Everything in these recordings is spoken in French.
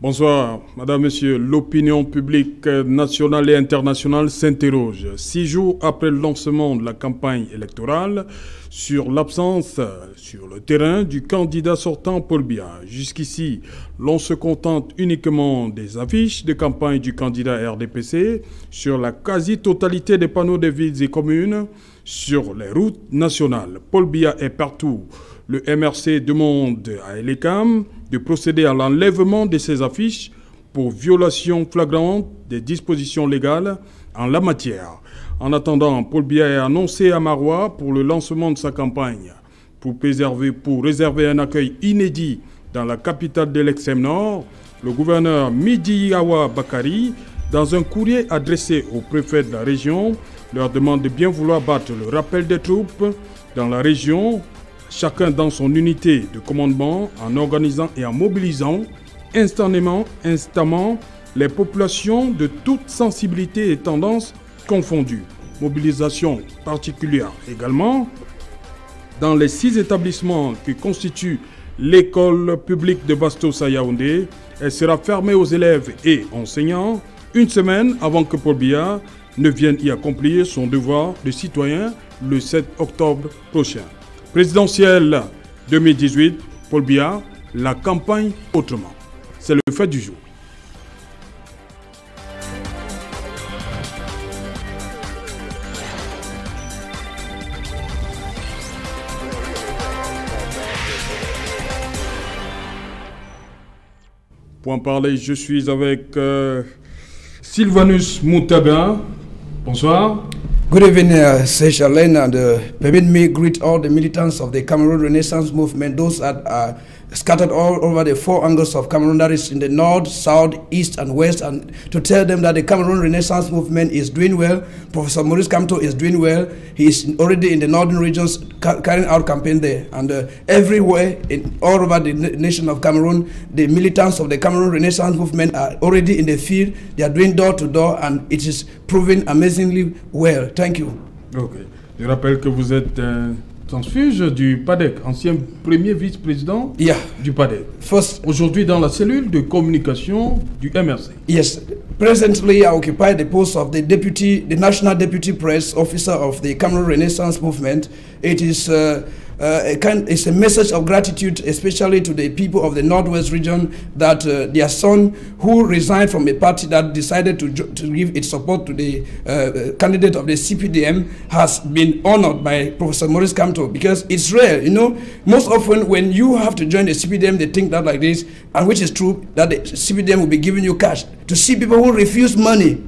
Bonsoir, Madame, Monsieur. L'opinion publique nationale et internationale s'interroge 6 jours après le lancement de la campagne électorale sur l'absence sur le terrain du candidat sortant Paul Biya. Jusqu'ici, l'on se contente uniquement des affiches de campagne du candidat RDPC sur la quasi-totalité des panneaux des villes et communes, sur les routes nationales. Paul Biya est partout. Le MRC demande à Elecam de procéder à l'enlèvement de ces affiches pour violation flagrante des dispositions légales en la matière. En attendant, Paul Biya est annoncé à Maroua pour le lancement de sa campagne. Pour réserver un accueil inédit dans la capitale de l'extrême nord, le gouverneur Midiyawa Bakari, dans un courrier adressé au préfet de la région, leur demande de bien vouloir battre le rappel des troupes dans la région, chacun dans son unité de commandement, en organisant et en mobilisant instamment les populations de toutes sensibilités et tendances confondues. Mobilisation particulière également dans les 6 établissements qui constituent l'école publique de Bastos à Yaoundé. Elle sera fermée aux élèves et enseignants une semaine avant que Paul Biya ne vienne y accomplir son devoir de citoyen le 7 octobre prochain. Présidentielle 2018, Paul Biya, la campagne autrement. C'est le fait du jour. Pour en parler, je suis avec Sylvanus Moutaga. Bonsoir. Good evening, Seychellen, and permit me greet all the militants of the Cameroon Renaissance Movement, those that are scattered all over the 4 angles of Cameroon, that is in the north, south, east, and west, and to tell them that the Cameroon Renaissance Movement is doing well. Professor Maurice Kamto is doing well. He is already in the northern regions carrying out campaign there, and everywhere, all over the nation of Cameroon, the militants of the Cameroon Renaissance Movement are already in the field. They are doing door to door, and it is proving amazingly well. Thank you. Okay. Je rappelle que vous êtes transfuge du PADEC, ancien premier vice-président du PADEC. Aujourd'hui dans la cellule de communication du MRC. Yes. Presently, I occupy the post of the National Deputy Press Officer of the Cameroon Renaissance Movement. It is it's a message of gratitude, especially to the people of the Northwest region, that their son, who resigned from a party that decided to give its support to the candidate of the CPDM, has been honored by Professor Maurice Kamto, because it's rare, you know. Most often when you have to join the CPDM, they think that like this, and which is true, that the CPDM will be giving you cash. To see people who refuse money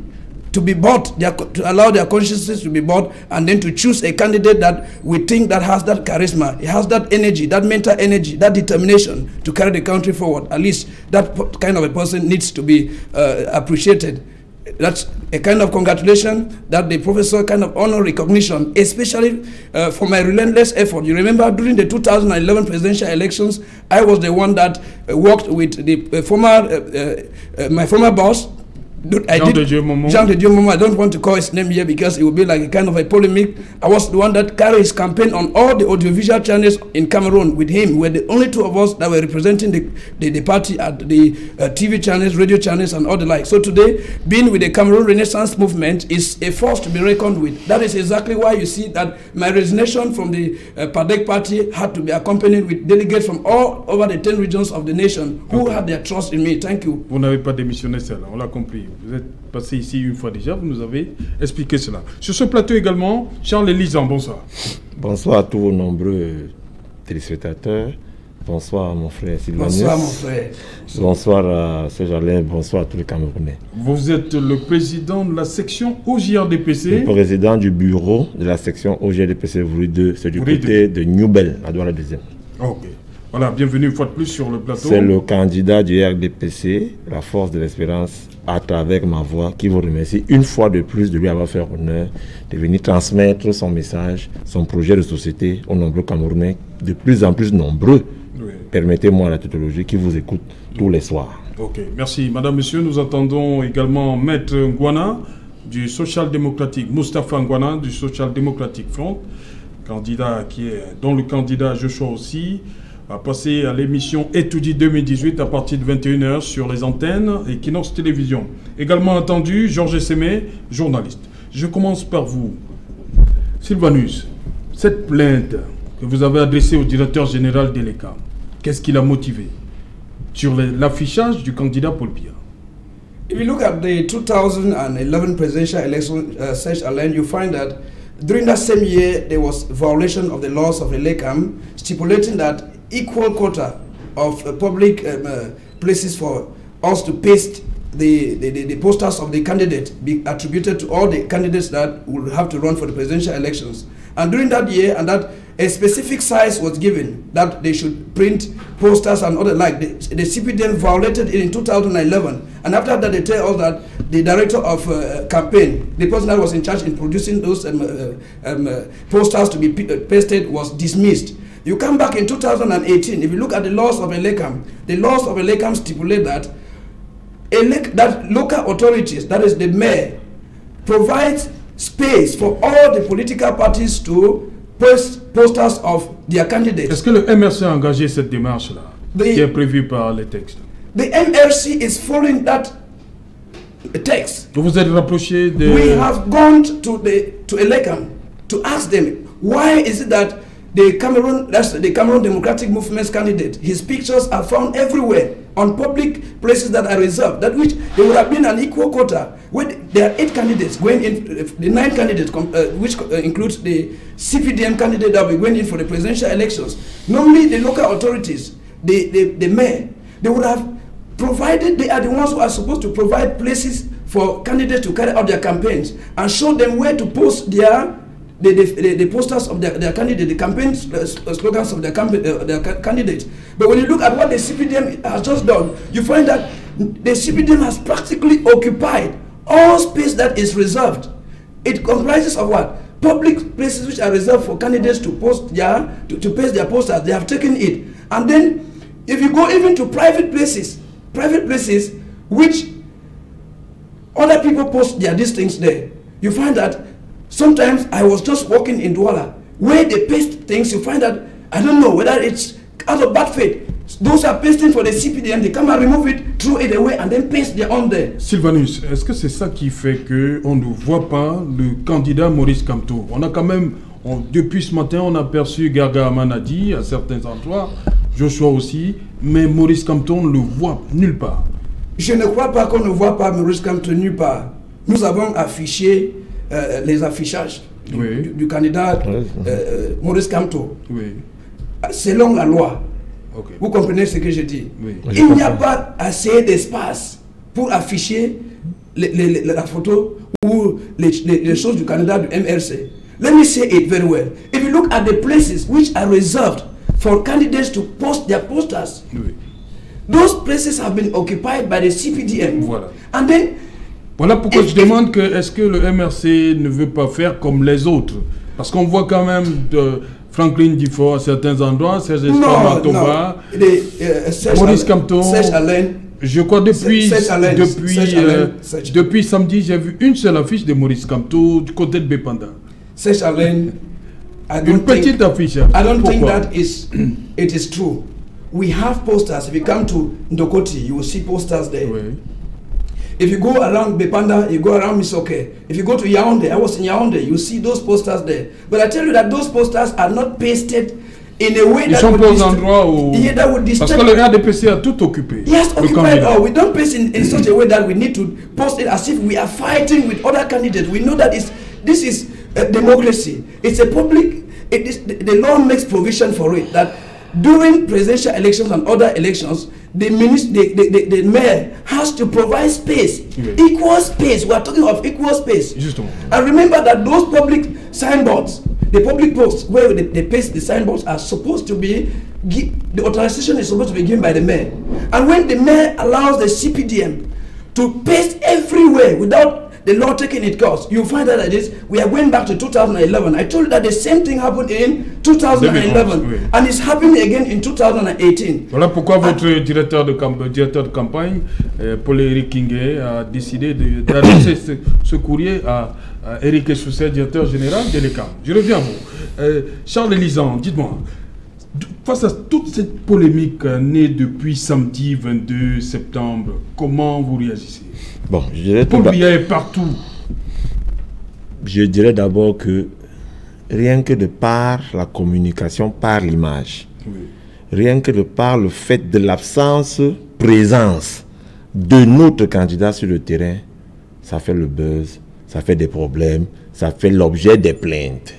to be bought, to allow their consciences to be bought, and then to choose a candidate that we think that has that charisma, it has that energy, that mental energy, that determination to carry the country forward. At least that kind of a person needs to be appreciated. That's a kind of congratulation that the professor kind of honor recognition, especially for my relentless effort. You remember during the 2011 presidential elections, I was the one that worked with the my former boss, Jean de Dieu Momo. I don't want to call his name here because it would be like a kind of a polemic. I was the one that carried his campaign on all the audiovisual channels in Cameroon with him. We were the only 2 of us that were representing the party at the TV channels, radio channels, and all the like. So today, being with the Cameroon Renaissance Movement is a force to be reckoned with. That is exactly why you see that my resignation from the PADEC party had to be accompanied with delegates from all over the 10 regions of the nation who had their trust in me. Thank you. Vous n'avez pas démissionné seul, on l'a compris. Vous êtes passé ici une fois déjà, vous nous avez expliqué cela. Sur ce plateau également, Charles Elisan, bonsoir. Bonsoir à tous vos nombreux téléspectateurs. Bonsoir à mon frère Sylvanus. Bonsoir mon frère. Bonsoir à Seychellen, bonsoir à tous les Camerounais. Vous êtes le président de la section OJRDPC. Le président du bureau de la section OJRDPC Voury 2, c'est du côté de Newbel, à Douala 2e. Ok. Voilà, bienvenue une fois de plus sur le plateau. C'est le candidat du RDPC, la force de l'espérance, à travers ma voix, qui vous remercie une fois de plus de lui avoir fait honneur de venir transmettre son message, son projet de société aux nombreux Camerounais, de plus en plus nombreux. Oui. Permettez-moi la tautologie qui vous écoute tous les soirs. Ok, merci. Madame, monsieur, nous attendons également Maître Ngwana du Social Démocratique, Moustapha Ngwana du Social Democratic Front, candidat dont le candidat Joshua aussi. à passer à l'émission Étudie 2018 à partir de 21 h sur les antennes Equinox Télévision. Également entendu, Georges Sémé, journaliste. Je commence par vous. Sylvanus, cette plainte que vous avez adressée au directeur général d'Eleka, qu'est-ce qui l'a motivé sur l'affichage du candidat Paul Biya? If you look at the 2011 presidential election, Serge Alain, you find that during that same year, there was violation of the laws of Elekam, stipulating that equal quota of public places for us to paste the posters of the candidate be attributed to all the candidates that will have to run for the presidential elections. And during that year, and that a specific size was given that they should print posters and other like. The CPDM violated it in 2011, and after that they tell us that the director of campaign, the person that was in charge in producing those posters to be pasted, was dismissed. You come back in 2018, if you look at the laws of Elekam, the laws of Elekam stipulate that local authorities, that is the mayor, provides space for all the political parties to post posters of their candidates. Est-ce que le MRC a engagé cette démarche-là qui est prévue par les textes? The MRC is following that text. Vous vous êtes rapproché de... We have gone to Elekam to ask them, why is it that the Cameroon Democratic Movement's candidate, his pictures are found everywhere on public places that are reserved, that which there would have been an equal quota. When there are 8 candidates going in, the 9 candidates, which includes the CPDM candidate that will be going in for the presidential elections. Normally, the local authorities, the mayor, they would have provided, they are the ones who are supposed to provide places for candidates to carry out their campaigns and show them where to post the posters of their candidate, the campaign slogans of their candidates. But when you look at what the CPDM has just done, you find that the CPDM has practically occupied all space that is reserved. It comprises of what? Public places which are reserved for candidates to post to paste their posters. They have taken it. And then if you go even to private places which other people post their these things there, you find that sometimes I was just walking in Douala, where they paste things, you find that, I don't know whether it's out of bad faith, those are pasting for the CPDM, they come and remove it, throw it away, and then paste their own there. Sylvanus, est-ce que c'est ça qui fait qu'on ne voit pas le candidat Maurice Kamto? On a quand même, depuis ce matin, on a aperçu Garga Manadi à certains endroits, Joshua aussi, mais Maurice Kamto, on ne le voit nulle part. Je ne crois pas qu'on ne voit pas Maurice Kamto nulle part. Nous avons affiché les affichages du candidat Maurice Kamto. Oui. Selon la loi. Okay. Vous comprenez ce que je dis? Oui. Il n'y a pas assez d'espace pour afficher la photo ou les choses du candidat du MRC. Let me say it very well. If you look at the places which are reserved for candidates to post their posters, Oui. those places have been occupied by the CPDM. Voilà. And then, voilà pourquoi je demande que est-ce que le MRC ne veut pas faire comme les autres? Parce qu'on voit quand même Franklin Difo à certains endroits, Serge Matomba, Maurice Kamto. Je crois depuis samedi, j'ai vu une seule affiche de Maurice Kamto du côté de Bepanda. Une petite affiche. I don't think that it is true. We have posters. If you come to Ndokoti, you will see posters there. Oui. If you go around Bepanda, you go around Misoke. If you go to Yaoundé, I was in Yaoundé, you see those posters there. But I tell you that those posters are not pasted in a way that would disturb. Parce que le RDPC a tout occupé. Yes, occupied all. We don't paste in such a way that we need to post it as if we are fighting with other candidates. We know that this is a democracy. It's a public. The law makes provision for it that during presidential elections and other elections, the mayor has to provide space, equal space. We are talking of equal space. Justement. And remember that those public signboards, the public posts where they paste the signboards are supposed to be, the authorization is supposed to be given by the mayor. And when the mayor allows the CPDM to paste everywhere without the law taking its course, you find out that we are going back to 2011. I told you that the same thing happened in 2011 and it's happening again in 2018. Voilà pourquoi votre directeur de campagne, Paul-Éric Kingé, a décidé d'adresser ce courrier à Éric Essousset, directeur général de l'ECAM. Je reviens à vous. Charles Elisan, dites-moi, face à toute cette polémique née depuis samedi 22 septembre, comment vous réagissez? Bon, je dirais Paul Biya est partout. Je dirais d'abord que rien que de par la communication, par l'image, rien que de par le fait de l'absence, présence de notre candidat sur le terrain, ça fait le buzz, ça fait des problèmes, ça fait l'objet des plaintes.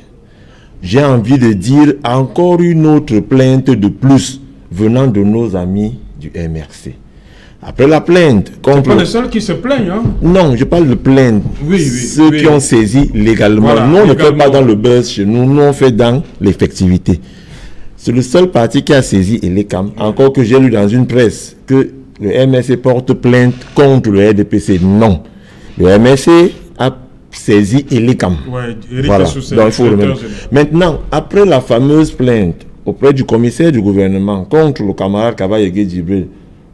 J'ai envie de dire encore une autre plainte de plus venant de nos amis du MRC. Après la plainte contre... C'est pas les seuls qui se plaignent, hein? Non, je parle de plainte. Ceux qui ont saisi légalement. Voilà, nous, on ne légalement. fait pas dans le buzz chez nous, nous on fait dans l'effectivité. C'est le seul parti qui a saisi Elecam. Encore que j'ai lu dans une presse que le MRC porte plainte contre le RDPC. Non. Le MRC a saisi Elecam. Ouais, Voilà. Donc, il faut remettre. Maintenant, après la fameuse plainte auprès du commissaire du gouvernement contre le camarade Kabayege Djibril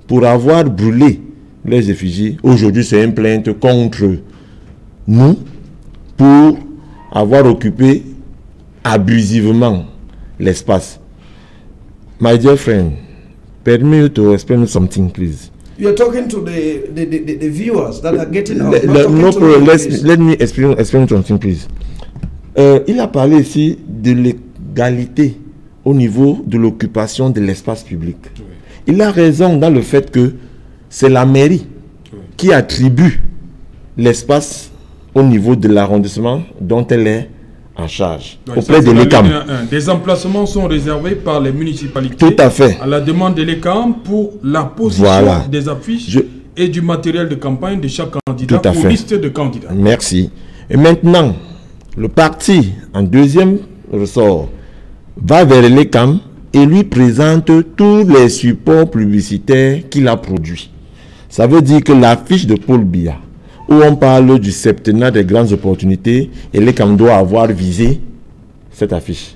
pour avoir brûlé les effigies, aujourd'hui c'est une plainte contre nous pour avoir occupé abusivement l'espace. My dear friend, permit you to explain something, please. You are talking to the viewers that are getting out. Let me explain something, please. Il a parlé ici de l'égalité au niveau de l'occupation de l'espace public. Oui. Il a raison dans le fait que c'est la mairie qui attribue l'espace au niveau de l'arrondissement dont elle est en charge, donc, auprès de l'ECAM. Des emplacements sont réservés par les municipalités. Tout à fait. À la demande de l'ECAM pour la position des affiches et du matériel de campagne de chaque candidat ou liste de candidats. Merci. Et maintenant, le parti, en deuxième ressort, va vers l'ECAM et lui présente tous les supports publicitaires qu'il a produits. Ça veut dire que l'affiche de Paul Biya, où on parle du septennat des grandes opportunités, et l'ECAM doit avoir visé cette affiche.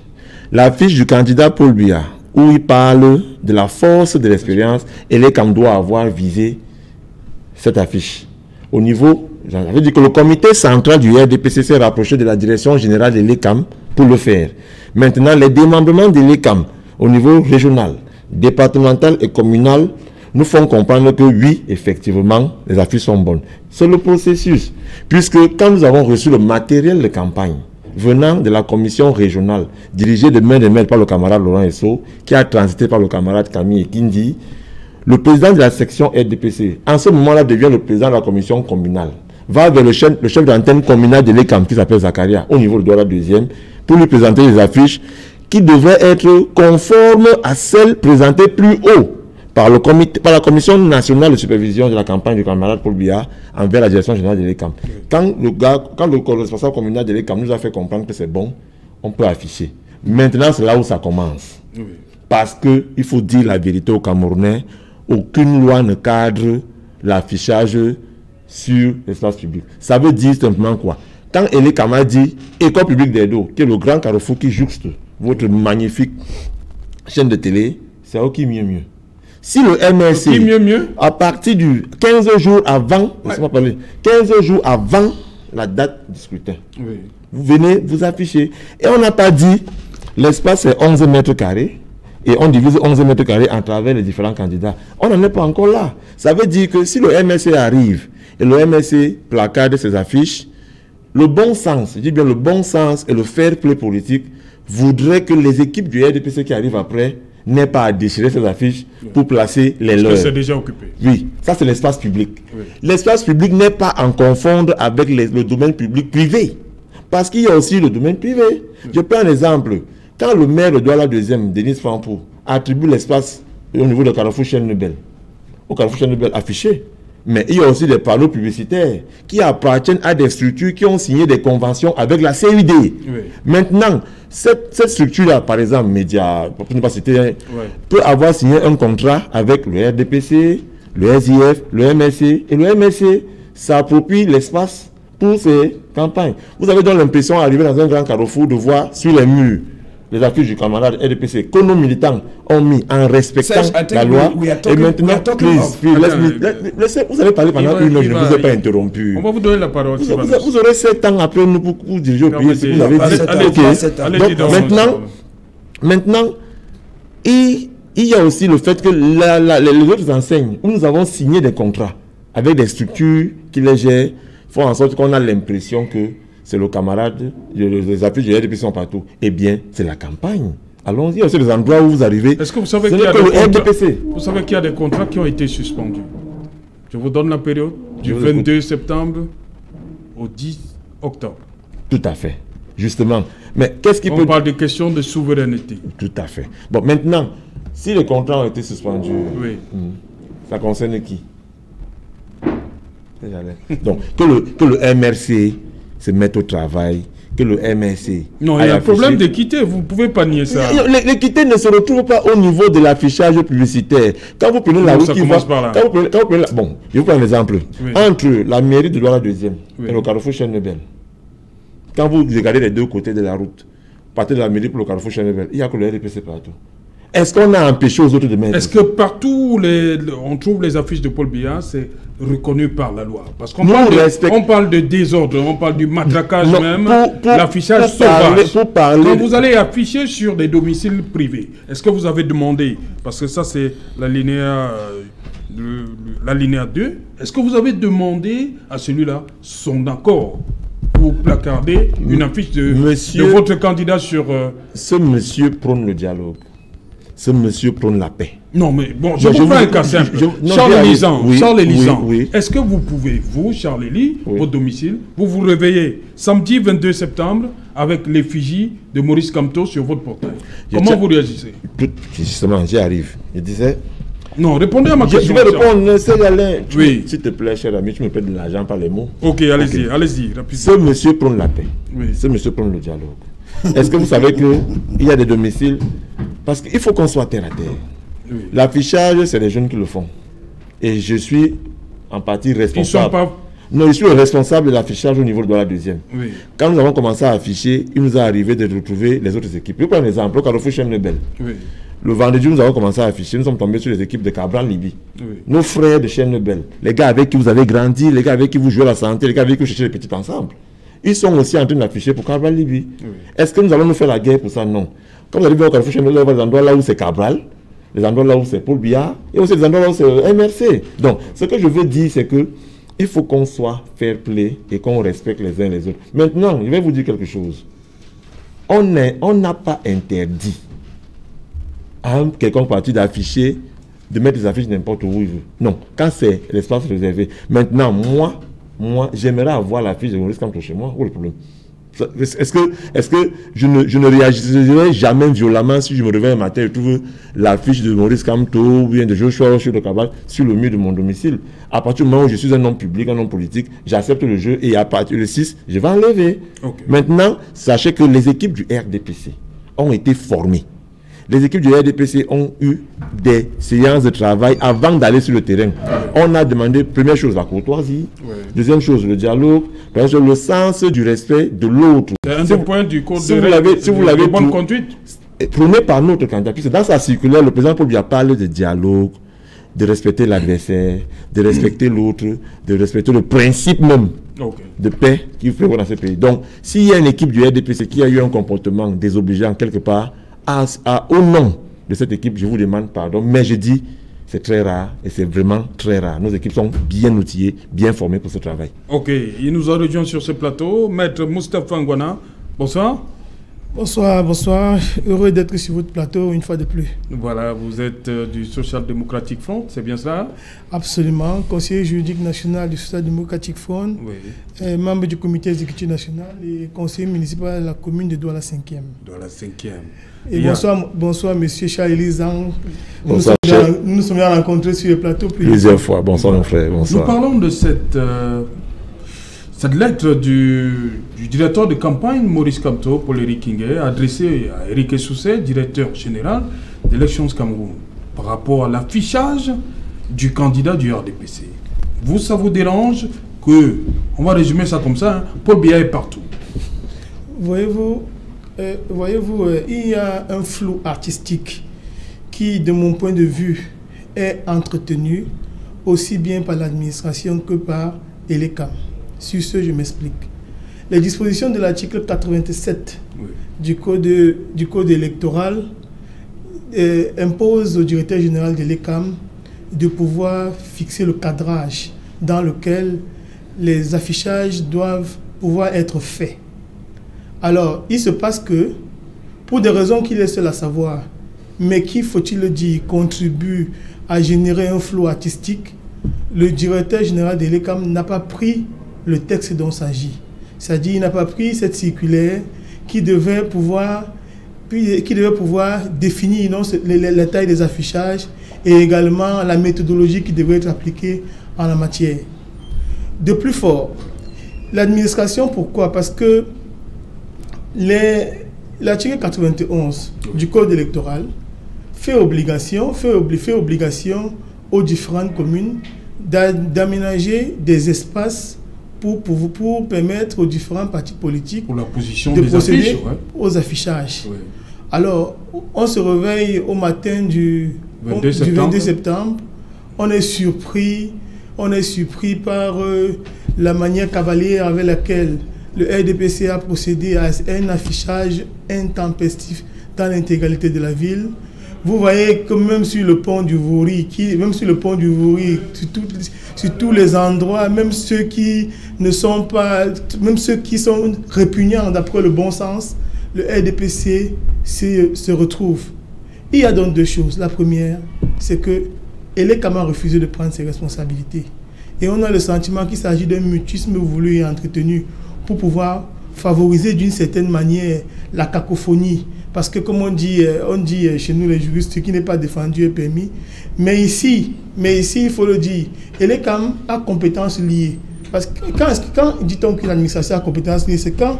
L'affiche du candidat Paul Biya, où il parle de la force de l'expérience, et l'ECAM doit avoir visé cette affiche. Au niveau, ça veut dire que le comité central du RDPC s'est rapproché de la direction générale de l'ECAM pour le faire. Maintenant, les démembrements de l'ECAM au niveau régional, départemental et communal nous font comprendre que oui, effectivement, les affiches sont bonnes. C'est le processus. Puisque quand nous avons reçu le matériel de campagne venant de la commission régionale, dirigée de main de maître par le camarade Laurent Esso, qui a transité par le camarade Camille Ekindi, le président de la section RDPC, en ce moment-là, devient le président de la commission communale, va vers le chef d'antenne communale de l'ECAM, qui s'appelle Zakaria, au niveau de Douala 2e, pour lui présenter les affiches qui devraient être conformes à celles présentées plus haut par la Commission nationale de supervision de la campagne du camarade Paul Biya envers la direction générale de l'ECAM. Quand le responsable communal de l'ECAM nous a fait comprendre que c'est bon, on peut afficher. Maintenant, c'est là où ça commence. Oui. Parce qu'il faut dire la vérité aux Camerounais, aucune loi ne cadre l'affichage sur l'espace public. Ça veut dire simplement quoi? Quand l'ECAM a dit École publique d'Edo, qui est le grand carrefour qui jouxte votre magnifique chaîne de télé, c'est OK mieux. Si le MRC, à partir du 15 jours avant, laissez-moi parler, 15 jours avant la date du scrutin, vous venez, vous affichez. Et on n'a pas dit, l'espace est 11 mètres carrés, et on divise 11 mètres carrés à travers les différents candidats. On n'en est pas encore là. Ça veut dire que si le MRC arrive, et le MRC placarde ses affiches, le bon sens, je dis bien le bon sens et le fair play politique voudrait que les équipes du RDPC qui arrivent après n'aient pas à déchirer ces affiches pour placer les leurs. C'est déjà occupé. Oui, ça c'est l'espace public. Oui. L'espace public n'est pas en confondre avec le domaine public privé. Parce qu'il y a aussi le domaine privé. Oui. Je prends un exemple. Quand le maire de Douala 2e, Denis Fampo, attribue l'espace au niveau de Carrefour Chêne-Lebel, au Carrefour Chêne-Lebel affiché, mais il y a aussi des panneaux publicitaires qui appartiennent à des structures qui ont signé des conventions avec la CUD. Oui. Maintenant, cette structure-là, par exemple, Média, pour ne pas citer, peut avoir signé un contrat avec le RDPC, le SIF, le MRC, et le MRC s'approprie l'espace pour ses campagnes. Vous avez donc l'impression d'arriver dans un grand carrefour de voir sur les murs les affiches du camarade RDPC que nos militants ont mis en respectant la loi. Et maintenant, vous avez parlé pendant une heure, je ne vous ai pas interrompu. On va vous donner la parole. Vous aurez 7 ans après nous pour diriger au pays. Vous avez dit. Maintenant, Et il y a aussi le fait que les autres enseignes, où nous avons signé des contrats avec des structures qui les gèrent, font en sorte qu'on a l'impression que c'est le camarade, les affiches de RDPC sont partout. Eh bien, c'est la campagne. Allons-y, il y a aussi des endroits où vous arrivez. Est-ce que vous savez qu'il y a des contrats qui ont été suspendus? Je vous donne la période du 22 septembre au 10 octobre. Tout à fait. Justement. Mais qu'est-ce qui On parle de questions de souveraineté. Tout à fait. Bon, maintenant, si les contrats ont été suspendus, oui. Ça concerne qui? Donc, que le MRC se mette au travail, que le MRC... Non, il y a un problème d'équité, vous ne pouvez pas nier ça. L'équité ne se retrouve pas au niveau de l'affichage publicitaire. Quand vous prenez la route qui va... Bon, je vous prends un exemple. Oui. Entre la mairie de Douala 2e et le carrefour Chêne-Belle, quand vous regardez les deux côtés de la route, partez de la mairie pour le carrefour Chêne-Belle, il n'y a que le RDPC partout. Est-ce qu'on a empêché aux autres de mettre? Est-ce que partout on trouve les affiches de Paul Biya, c'est reconnu par la loi? Parce qu'on parle de désordre, on parle du matraquage même, l'affichage sauvage. Quand vous allez afficher sur des domiciles privés, est-ce que vous avez demandé, parce que ça c'est l'alinéa 2, est-ce que vous avez demandé à celui-là son accord pour placarder une affiche de votre candidat sur... Ce monsieur prône le dialogue. Ce monsieur prône la paix. Non, mais bon, je vous fais un cas simple. Charles Elisan, est-ce que vous pouvez, vous, Charles Eli, votre domicile, vous réveillez samedi 22 septembre avec l'effigie de Maurice Kamto sur votre portail? Comment vous réagissez? Justement, j'y arrive. Je disais... Non, répondez à ma question. Je vais répondre, c'est Alain. S'il te plaît, cher ami, tu me paies de l'argent par les mots. Ok, allez-y, allez-y. Ce monsieur prône la paix. Ce monsieur prône le dialogue. Est-ce que vous savez qu'il y a des domiciles? Parce qu'il faut qu'on soit terre à terre. L'affichage, c'est les jeunes qui le font. Et je suis en partie responsable. Non, je suis le responsable de l'affichage au niveau de Douala 2e. Quand nous avons commencé à afficher, il nous est arrivé de retrouver les autres équipes. Je prends un exemple, au carrefour Chêne-Belle. Le vendredi, nous avons commencé à afficher, nous sommes tombés sur les équipes de Cabral Libye. Nos frères de Chêne-Belle, les gars avec qui vous avez grandi, les gars avec qui vous jouez la santé, les gars avec qui vous cherchez les petits ensemble. Ils sont aussi en train d'afficher pour Cabral Libye. Est-ce que nous allons nous faire la guerre pour ça? Non. Quand vous allez voir au carrefour Chêne-Belle, les endroits là où c'est Cabral, les endroits là où c'est Paul Biya, et aussi les endroits là où c'est MRC. Donc, ce que je veux dire, c'est que il faut qu'on soit fair play et qu'on respecte les uns les autres. Maintenant, je vais vous dire quelque chose. On n'a pas interdit à un quelconque parti d'afficher, de mettre des affiches n'importe où il veut. Non, quand c'est l'espace réservé. Maintenant, moi, j'aimerais avoir l'affiche de Maurice Kamto chez moi. Où est le problème? Est-ce que je ne réagirais jamais violemment si je me réveille un matin et trouve l'affiche de Maurice Kamto ou bien de Joshua sur le cabal sur le mur de mon domicile? À partir du moment où je suis un homme public, un homme politique, j'accepte le jeu et à partir du 6, je vais enlever. Maintenant, sachez que les équipes du RDPC ont été formées. Les équipes du RDPC ont eu des séances de travail avant d'aller sur le terrain. On a demandé, première chose, la courtoisie. Deuxième chose, le dialogue. Troisième chose, le sens du respect de l'autre. C'est un des points du code de bonne conduite. Prenez par notre candidat. Puisque dans sa circulaire, le président Paul Biya parle de dialogue, de respecter l'adversaire, de respecter l'autre, de respecter le principe même de paix qu'il faut dans ce pays. Donc, s'il y a une équipe du RDPC qui a eu un comportement désobligeant quelque part, au nom de cette équipe, je vous demande pardon, mais je dis, c'est très rare et c'est vraiment très rare. Nos équipes sont bien outillées, bien formées pour ce travail. Ok, il nous a rejoint sur ce plateau, Maître Moustapha Ngwana. Bonsoir. Bonsoir, bonsoir. Heureux d'être sur votre plateau une fois de plus. Voilà, vous êtes du Social Democratic Front, c'est bien ça? Absolument. Conseiller juridique national du Social Democratic Front, membre du comité exécutif national et conseiller municipal de la commune de Douala 5e. Douala 5e. Et bonsoir, monsieur Charles Elisan. Nous nous sommes bien rencontrés sur le plateau plusieurs fois. Bonsoir, mon frère. Bonsoir. Nous parlons de cette lettre du directeur de campagne Maurice Kamto, Paul-Éric Ngué, adressée à Éric Essoussé, directeur général d'Elections Cameroun, par rapport à l'affichage du candidat du RDPC. Vous, ça vous dérange que, on va résumer ça comme ça, Paul Biya est partout? Voyez-vous, il y a un flou artistique qui, de mon point de vue, est entretenu aussi bien par l'administration que par l'ECAM. Sur ce, je m'explique. Les dispositions de l'article 87 du code électoral impose au directeur général de l'ECAM de pouvoir fixer le cadrage dans lequel les affichages doivent pouvoir être faits. Alors, il se passe que, pour des raisons qu'il est seul à savoir, mais qui, faut-il le dire, contribue à générer un flou artistique, le directeur général de l'ECAM n'a pas pris le texte dont il s'agit. C'est-à-dire, il n'a pas pris cette circulaire qui devait pouvoir définir la taille des affichages et également la méthodologie qui devrait être appliquée en la matière. De plus fort, l'administration, pourquoi? Parce que l'article 91 du Code électoral fait obligation aux différentes communes d'aménager des espaces pour permettre aux différents partis politiques pour la position de des procéder affiches, aux affichages. Ouais. Alors, on se réveille au matin du 22 septembre, on est surpris par la manière cavalière avec laquelle le RDPC a procédé à un affichage intempestif dans l'intégralité de la ville. Vous voyez que même sur le pont du Vouri, sur tous les endroits, même ceux qui sont répugnants d'après le bon sens, le RDPC se retrouve. Il y a donc deux choses. La première, c'est que l'ECAM a refusé de prendre ses responsabilités. Et on a le sentiment qu'il s'agit d'un mutisme voulu et entretenu pour pouvoir favoriser d'une certaine manière la cacophonie. Parce que comme on dit chez nous les juristes, ce qui n'est pas défendu est permis. Mais ici, il faut le dire, l'ECAM a compétences liées. Parce que quand dit-on que l'administration a compétences liées, c'est quand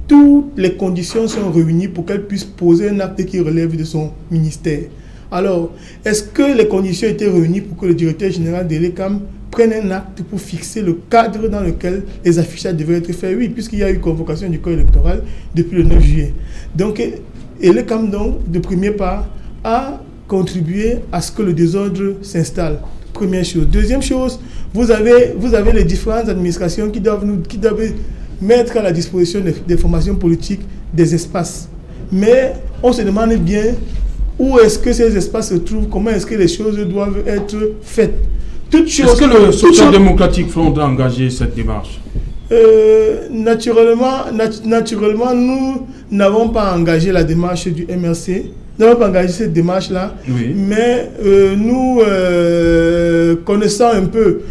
toutes les conditions sont réunies pour qu'elle puisse poser un acte qui relève de son ministère. Alors, est-ce que les conditions étaient réunies pour que le directeur général de l'ECAM prenne un acte pour fixer le cadre dans lequel les affichages devaient être faits? Oui, puisqu'il y a eu convocation du corps électoral depuis le 9 juillet. Donc, l'ECAM, donc, de premier part, a contribué à ce que le désordre s'installe. Première chose. Deuxième chose, vous avez les différentes administrations qui doivent mettre à la disposition des formations politiques des espaces. Mais on se demande bien où est-ce que ces espaces se trouvent, comment est-ce que les choses doivent être faites. Est-ce que le Social Democratic Front a engagé cette démarche? Naturellement, nous n'avons pas engagé la démarche du MRC. Nous n'avons pas engagé cette démarche-là, oui. Mais nous connaissons un peu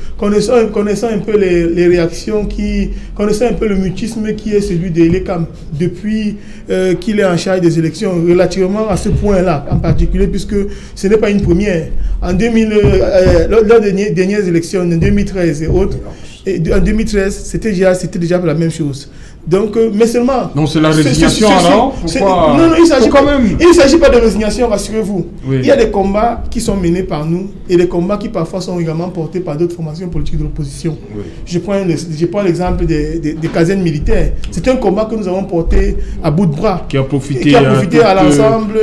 les réactions, connaissons un peu le mutisme qui est celui de l'ECAM depuis qu'il est en charge des élections, relativement à ce point-là en particulier, puisque ce n'est pas une première. Lors des dernières élections, en 2013 et autres, en 2013, c'était déjà la même chose. Donc, mais seulement... Donc c'est la résignation alors? Pourquoi? Non, il ne s'agit pas de résignation, rassurez-vous. Oui. Il y a des combats qui sont menés par nous et des combats qui parfois sont également portés par d'autres formations politiques de l'opposition. Oui. Je prends l'exemple des casernes militaires. C'est un combat que nous avons porté à bout de bras. Qui a profité à l'ensemble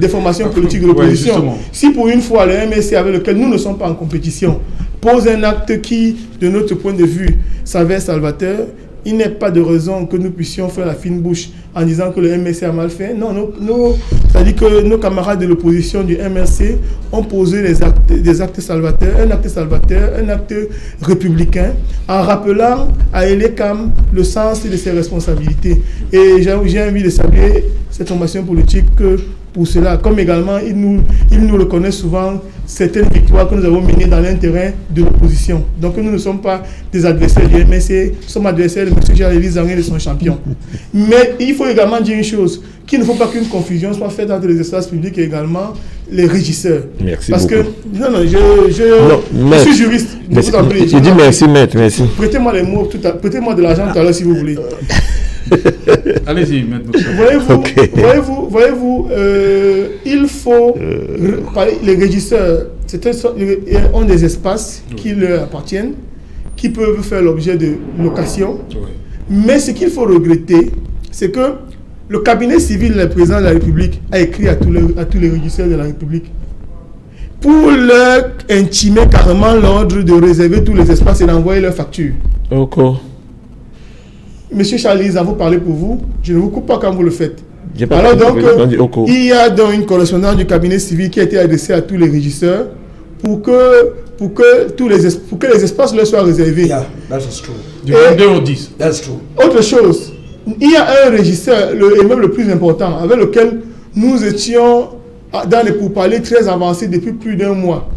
des formations politiques de l'opposition. Ouais, si pour une fois le MSC avec lequel nous ne sommes pas en compétition pose un acte qui, de notre point de vue, s'avère salvateur, il n'est pas de raison que nous puissions faire la fine bouche en disant que le MRC a mal fait. Non, c'est-à-dire que nos camarades de l'opposition du MRC ont posé des actes salvateurs, un acte républicain, en rappelant à l'ECAM le sens de ses responsabilités. Et j'ai envie de saluer cette formation politique pour cela, comme également il nous reconnaît souvent certaines victoires que nous avons menées dans l'intérêt de l'opposition. Donc nous ne sommes pas des adversaires du MSC, nous sommes adversaires de M. Jean-Élie Zangué et de son champion. Mais il faut également dire une chose, qu'il ne faut pas qu'une confusion soit faite entre les espaces publics et également les régisseurs. Merci parce beaucoup. Je suis juriste. Je dis merci, maître, merci. Prêtez-moi les mots, prêtez-moi de l'argent tout à l'heure si vous voulez. Allez-y, maître. Voyez-vous, il faut les régisseurs ont des espaces qui leur appartiennent, qui peuvent faire l'objet de location. Oui. Mais ce qu'il faut regretter, c'est que le cabinet civil du président de la République a écrit à tous les régisseurs de la République pour leur intimer carrément l'ordre de réserver tous les espaces et d'envoyer leurs factures. Okay. Monsieur Charles, vous parlez pour vous, je ne vous coupe pas quand vous le faites. Alors donc, il y a donc une correspondance du cabinet civil qui a été adressée à tous les régisseurs pour que les espaces leur soient réservés. Yeah, that is true. Du 22 au 10. That's true. Autre chose, il y a un régisseur, et même le plus important, avec lequel nous étions dans les pourparlers très avancés depuis plus d'1 mois.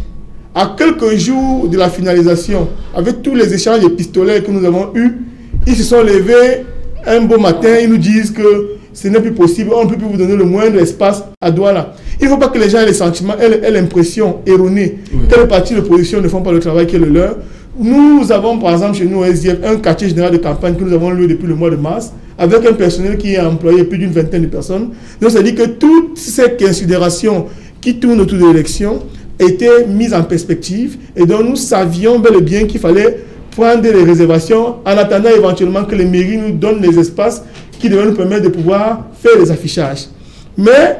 À quelques jours de la finalisation, avec tous les échanges épistolaires que nous avons eus, ils se sont levés un beau matin, ils nous disent que ce n'est plus possible, on ne peut plus vous donner le moindre espace à Douala. Il ne faut pas que les gens aient les sentiments, aient l'impression erronée que les partis de l'opposition ne font pas le travail qui est le leur. Nous avons par exemple chez nous au SDF un quartier général de campagne que nous avons loué depuis le mois de mars, avec un personnel qui est employé plus d'une vingtaine de personnes. Donc ça dit que toutes ces considérations qui tournent autour de l'élection étaient mises en perspective, et donc nous savions bel et bien qu'il fallait prendre des réservations en attendant éventuellement que les mairies nous donnent les espaces qui devaient nous permettre de pouvoir faire les affichages. Mais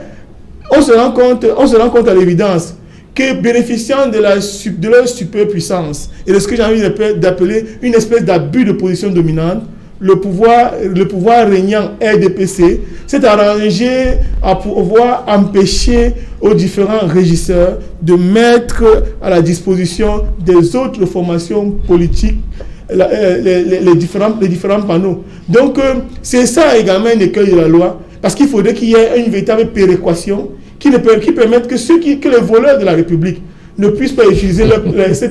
on se rend compte à l'évidence que bénéficiant de leur superpuissance et de ce que j'ai envie d'appeler une espèce d'abus de position dominante, le pouvoir régnant RDPC s'est arrangé à pouvoir empêcher aux différents régisseurs de mettre à la disposition des autres formations politiques les différents panneaux. Donc c'est ça également un écueil de la loi, parce qu'il faudrait qu'il y ait une véritable péréquation qui permette que les voleurs de la République ne puissent pas utiliser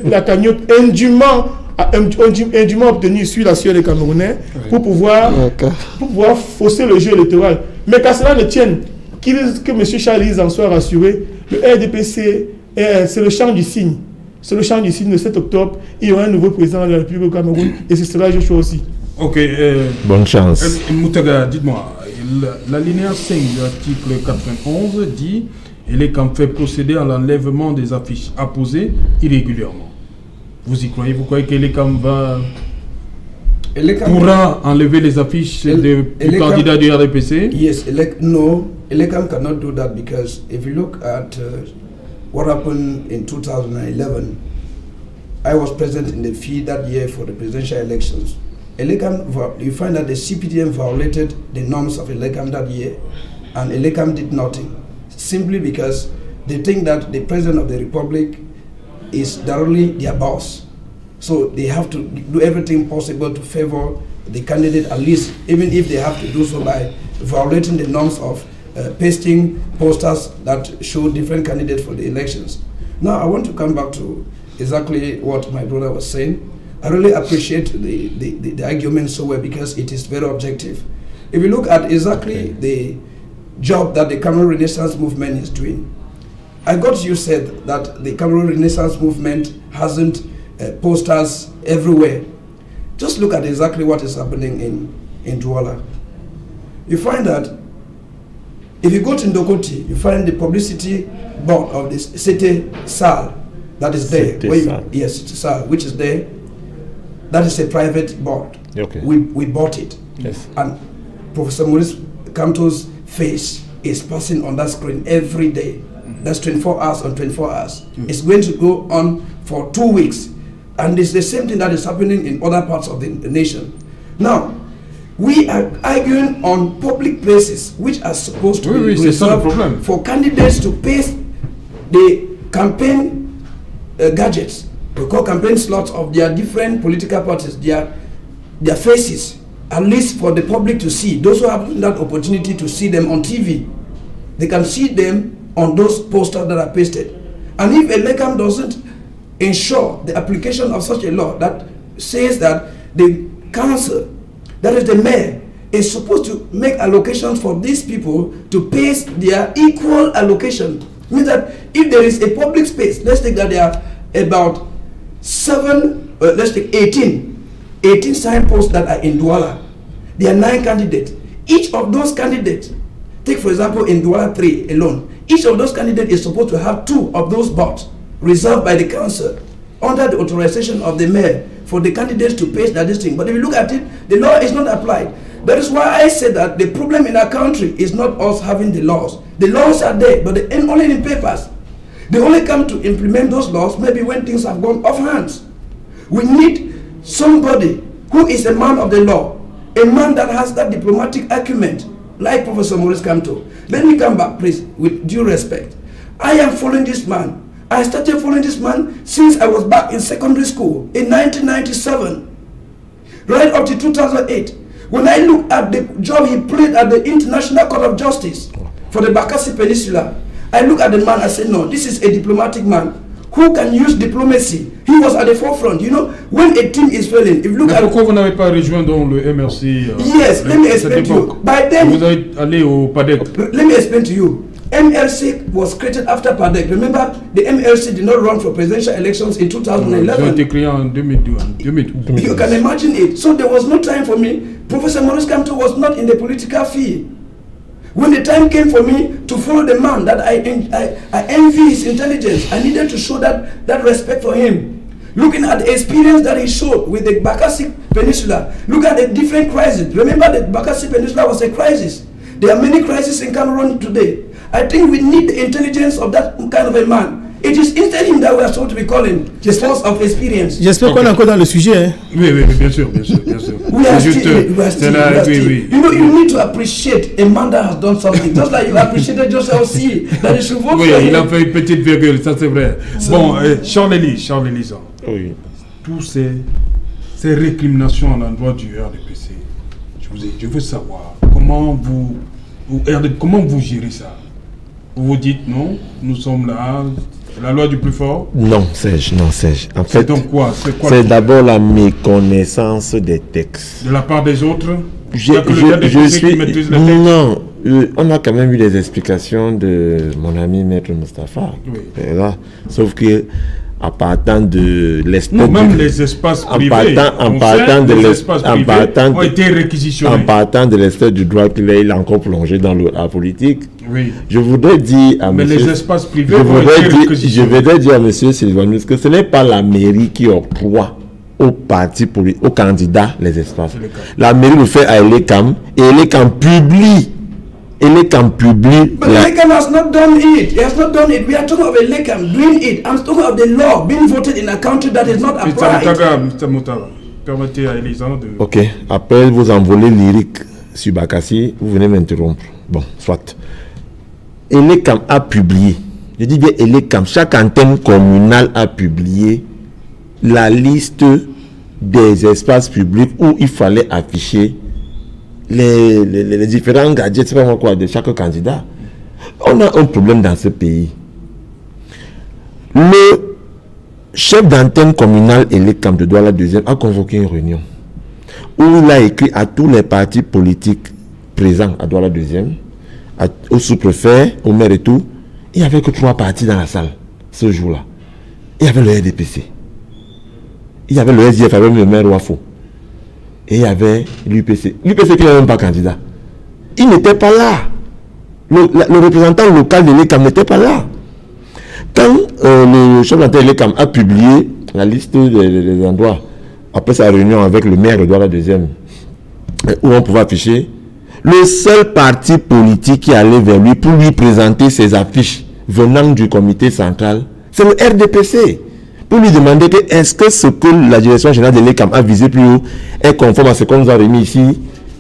la cagnotte indûment obtenue sur la sueur des Camerounais pour pouvoir fausser le jeu électoral. Mais qu'à cela ne tienne, que M. Charles en soit rassuré, le RDPC, c'est le champ du signe. C'est le champ du signe. Le 7 octobre, il y aura un nouveau président de la République au Cameroun, et ce sera Joshua aussi. Ok. Bonne chance. Moutaga, dites-moi, l'alinéa 5 de l'article 91 dit « Elecam fait procéder à l'enlèvement des affiches apposées irrégulièrement ». Vous y croyez? Vous croyez qu'Elecam pourra enlever les affiches du candidat du RDPC? Yes, no, Elecam cannot do that, because if you look at what happened in 2011, I was present in the field that year for the presidential elections. Elecam, you find that the CPDM violated the norms of Elecam that year, and Elecam did nothing, simply because they think that the President of the Republic is directly their boss. So they have to do everything possible to favor the candidate, at least, even if they have to do so by violating the norms of pasting posters that show different candidates for the elections. Now I want to come back to exactly what my brother was saying. I really appreciate the argument so well, because it is very objective. If you look at exactly the job that the Cameroon Renaissance Movement is doing, I got you said that the Cameroon Renaissance Movement hasn't posters everywhere. Just look at exactly what is happening in Douala. You find that if you go to Ndokoti, you find the publicity board of the City Sal that is there. Yes, Sal, which is there. That is a private board. Okay. We bought it. Yes. And Professor Maurice Kamto's face is passing on that screen every day. That's 24 hours on 24 hours. It's going to go on for 2 weeks. And it's the same thing that is happening in other parts of the nation. Now, we are arguing on public places which are supposed to be reserved for candidates to paste the campaign gadgets. We call campaign slots of their different political parties, their faces, at least for the public to see. Those who have that opportunity to see them on TV, they can see them on those posters that are pasted. And if Elecam doesn't ensure the application of such a law that says that the council, that is the mayor, is supposed to make allocations for these people to paste their equal allocation, means that if there is a public space, let's take that there are about 18 signposts that are in Douala. There are 9 candidates. Each of those candidates, take for example in Douala 3 alone, each of those candidates is supposed to have 2 of those bots reserved by the council under the authorization of the mayor for the candidates to paste that this thing. But if you look at it, the law is not applied. That is why I said that the problem in our country is not us having the laws. The laws are there, but they end only in papers. They only come to implement those laws maybe when things have gone off hands. We need somebody who is a man of the law, a man that has that diplomatic acumen like Professor Maurice Kamto. Let me come back, please, with due respect. I am following this man. I started following this man since I was back in secondary school in 1997, right up to 2008. When I look at the job he played at the International Court of Justice for the Bakassi Peninsula, I look at the man, I say, no, this is a diplomatic man who can use diplomacy. He was at the forefront. You know, when a team is failing, if you look at... Pourquoi vous n'avez pas rejoint donc le MRC? Yes, let me explain to you. By then, vous êtes allé au PADEC. Let me explain to you. MRC was created after PADEC. Remember, the MRC did not run for presidential elections in 2011. Ils ont été créés en 2012. You can imagine it. So there was no time for me. Professor Maurice Kamto was not in the political field. When the time came for me to follow the man that I envy his intelligence, I needed to show that respect for him. Looking at the experience that he showed with the Bakassi Peninsula, look at the different crises. Remember that Bakassi Peninsula was a crisis. There are many crises in Cameroon today. I think we need the intelligence of that kind of a man. It is instead him that we are supposed to be calling the source of experience. J'espère qu'on est encore dans le sujet. Hein? Oui, bien sûr. We are still. You know, you need to appreciate a man that has done something, just like you appreciated Joseph C. That is should vote oui, for il him. a fait une petite virgule, ça c'est vrai. Bon, Charles-Élise, oui. Tous ces récriminations à l'endroit du RDPC, je veux savoir comment vous gérez ça. Vous vous dites non, nous sommes là, la loi du plus fort. Non, Serge. En fait, donc quoi? C'est d'abord la méconnaissance des textes. De la part des autres? Non, on a quand même eu des explications de mon ami Maître Moustapha. Oui. Là, sauf que en partant de l'espace... Non, même les espaces privés. En partant de l'espace du droit qu'il est encore plongé dans la politique. Oui. Je voudrais dire à mais monsieur... les espaces privés je voudrais dire à monsieur Sylvanus que ce n'est pas la mairie qui octroie aux partis politiques, aux candidats les espaces. La mairie le fait à Elekam et Elekam publie. But Elekam has not done it. He has not done it. We are talking of Elekam doing it. I'm talking of the law being voted in a country that is not applied. Mr. Moutara, permettez à Elisandre de... Ok, après vous envolez lyrique sur Bakassi, vous venez m'interrompre. Bon, soit. Elekam a publié, je dis bien Elekam, chaque antenne communale a publié la liste des espaces publics où il fallait afficher les différents gadgets, c'est pas moi quoi, de chaque candidat. On a un problème dans ce pays. Le chef d'antenne communale Elekam de Douala 2e a convoqué une réunion où il a écrit à tous les partis politiques présents à Douala 2e, au sous-préfet, au maire et tout. Il n'y avait que 3 partis dans la salle ce jour-là. Il y avait le RDPC. Il y avait le SDF avec le maire Wafo. Et il y avait l'UPC. L'UPC qui n'est même pas candidat. Il n'était pas là. Le représentant local de l'ECAM n'était pas là. Quand le chef d'antenne de l'ECAM a publié la liste des endroits, après sa réunion avec le maire de Douala 2e, où on pouvait afficher, le seul parti politique qui allait vers lui pour lui présenter ses affiches venant du comité central, c'est le RDPC. Pour lui demander que est-ce que ce que la direction générale de l'ECAM a visé plus haut est conforme à ce qu'on nous a remis ici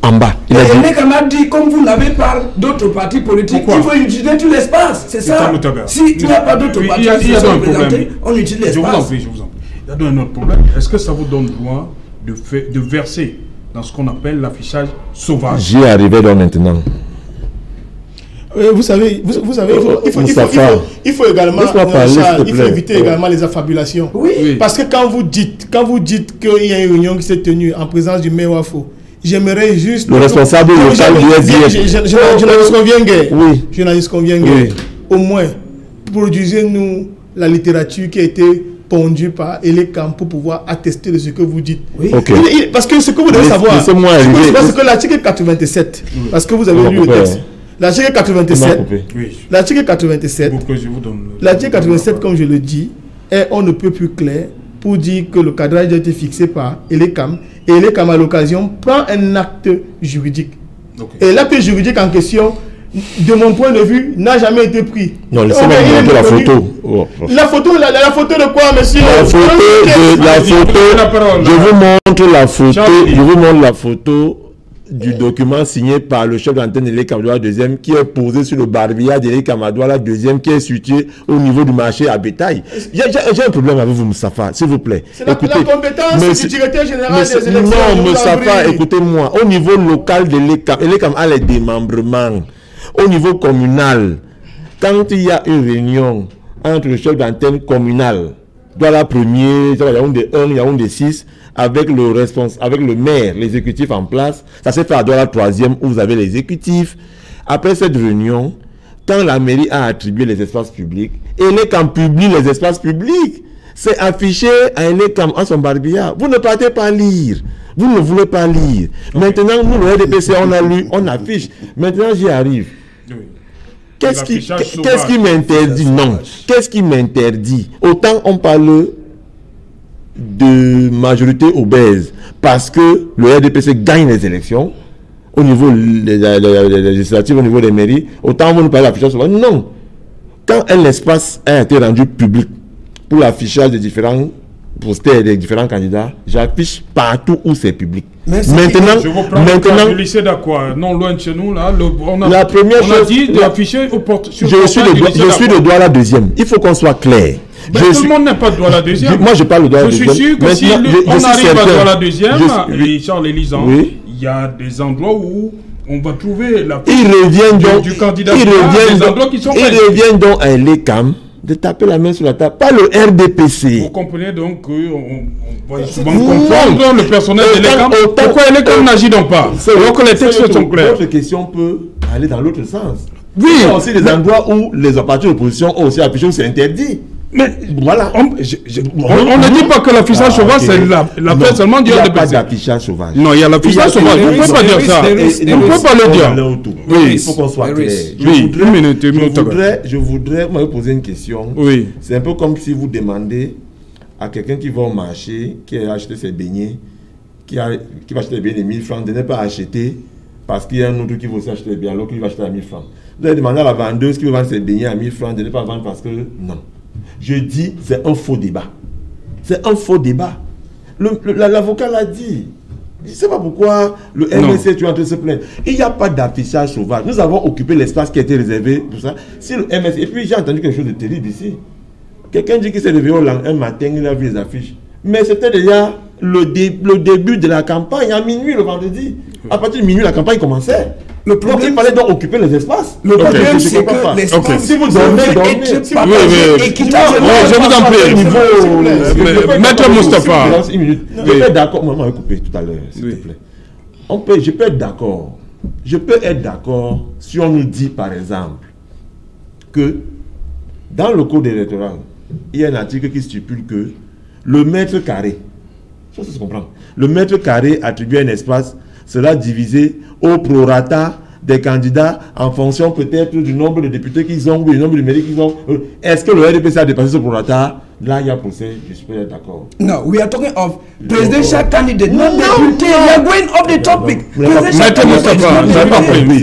en bas. Et l'ECAM a dit, comme vous n'avez pas d'autres partis politiques, il faut utiliser tout l'espace. C'est ça. Si tu n'as pas d'autres partis politiques, on utilise l'espace. Je vous en prie. Il y a un autre problème. Est-ce que ça vous donne droit de verser dans ce qu'on appelle l'affichage sauvage? J'y arrivais donc maintenant. Vous savez, il faut également, il faut éviter également les affabulations. Oui. Parce que quand vous dites qu'il y a une réunion qui s'est tenue en présence du maire Wafo, j'aimerais juste... Le responsable local du SDF. Journaliste convient guère. Oui. Journaliste convient guère. Au moins, produisez-nous la littérature qui a été pondue par Elekam pour pouvoir attester de ce que vous dites. Oui. Okay. Parce que ce que vous devez savoir, c'est que l'article 87, parce que vous avez lu le texte. L'article 87, l'article 87, comme je le dis, est on ne peut plus clair pour dire que le cadrage a été fixé par Elekam et Elekam à l'occasion prend un acte juridique. Et l'acte juridique en question, de mon point de vue, n'a jamais été pris. Non, laissez-moi vous montrer la photo. La photo de quoi, monsieur? Je vous montre la photo du document signé par le chef d'antenne de l'Écam Douala deuxième qui est posé sur le barbillard de l'Écam Douala deuxième qui est situé au niveau du marché à bétail. J'ai un problème avec vous, Moustapha, s'il vous plaît. C'est la compétence du directeur général des élections. Non, Moustapha, écoutez-moi. Au niveau local de l'Écam a les démembrements. Au niveau communal, quand il y a une réunion entre le chef d'antenne communal, Douala premier, Yaoundé 1, Yaoundé 6, avec le maire, l'exécutif en place, ça s'est fait à Douala 3e où vous avez l'exécutif. Après cette réunion, quand la mairie a attribué les espaces publics, l'Écam publie les espaces publics. C'est affiché à l'Écam en son barbillard. Vous ne partez pas lire. Vous ne voulez pas lire. Okay. Maintenant, nous, le RDPC, on a lu, on affiche. Maintenant, j'y arrive. Oui. Qu'est-ce qui m'interdit? Non. Qu'est-ce qui m'interdit? Autant on parle de majorité obèse parce que le RDPC gagne les élections au niveau législatif, au niveau des mairies, autant on ne parle d'affichage sauvage. Non. Quand un espace a été rendu public pour l'affichage des différents posters des différents candidats, j'affiche partout où c'est public. Maintenant, je vous prends le lycée d'Aqua, non loin de chez nous, là, la première chose, a dit d'afficher au je suis de Douala deuxième. Il faut qu'on soit clair. Mais tout le monde n'est pas de Douala deuxième. Moi, je parle de Douala deuxième. Je suis sûr que si on arrive à Douala deuxième, et Charles Élisant, il y a des endroits où on va trouver la du candidat. Il revient donc à l'Écam de taper la main sur la table, pas le RDPC. Vous comprenez donc qu'on va souvent confondre le personnel de l'Écam. Pourquoi l'Écam n'agit donc pas? Alors que les textes sont clairs. Votre question peut aller dans l'autre sens. Oui. Il y a aussi des endroits où les partis d'opposition ont aussi affiché où c'est interdit. Mais voilà, on ne dit pas que l'affichage sauvage, c'est l'affaire seulement du RDPC. Il n'y a pas d'affichage sauvage. Non, il y a l'affichage sauvage. Vous ne pouvez pas dire ça. Vous ne pouvez pas le dire. Oui, il faut qu'on soit clair. Je voudrais me poser une question. Oui. C'est un peu comme si vous demandez à quelqu'un qui va au marché, qui a acheté ses beignets, qui va acheter les beignets de 1000 francs, de ne pas acheter parce qu'il y a un autre qui va aussi acheter les beignets, l'autre qui va acheter à 1000 francs. Vous allez demander à la vendeuse qui veut vendre ses beignets à 1000 francs de ne pas vendre parce que non. Je dis, c'est un faux débat. C'est un faux débat. L'avocat l'a dit. Je ne sais pas pourquoi le MSC est en train de se plaindre. Il n'y a pas d'affichage sauvage. Nous avons occupé l'espace qui a été réservé pour ça. Si le MSC... Et puis j'ai entendu quelque chose de terrible ici. Quelqu'un dit qu'il s'est réveillé un matin, il a vu les affiches. Mais c'était déjà le début de la campagne, à minuit le vendredi. À partir de minuit, la campagne commençait. Le problème, il fallait donc occuper les espaces. Le problème, c'est que l'espace, si vous donnez, je vous en prie. Maître Moustapha. Je peux être d'accord. Moi, je coupé tout à l'heure, s'il te plaît. Je peux être d'accord. Je peux être d'accord si on nous dit, par exemple, que dans le code électoral, il y a un article qui stipule que le mètre carré, ça se comprend, le mètre carré attribué à un espace sera divisé au prorata des candidats en fonction peut-être du nombre de députés qu'ils ont ou du nombre de mairies qu'ils ont. Est-ce que le RDPC a dépassé ce prorata? Là, il y a procès, je suis pas d'accord. No, we are talking of presidential candidate, not député. We are going off the topic. Maître Moustapha,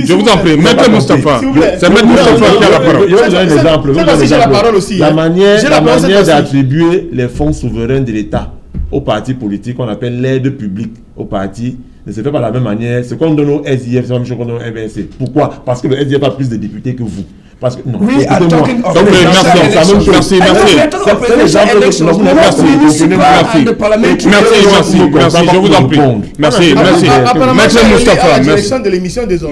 je vous en prie. Maître Moustapha, c'est Maître Moustapha qui a la parole. Je vais vous donner un exemple. J'ai la parole aussi. La manière d'attribuer les fonds souverains de l'État aux partis politiques, qu'on appelle l'aide publique aux partis, ne se fait pas de la même manière. Ce qu'on donne au SIF, c'est la même chose qu'on donne au MNC. Pourquoi? Parce que le SIF a plus de députés que vous. Parce que non. Oui, merci. Je vous en prie. Merci. Maître Moustapha.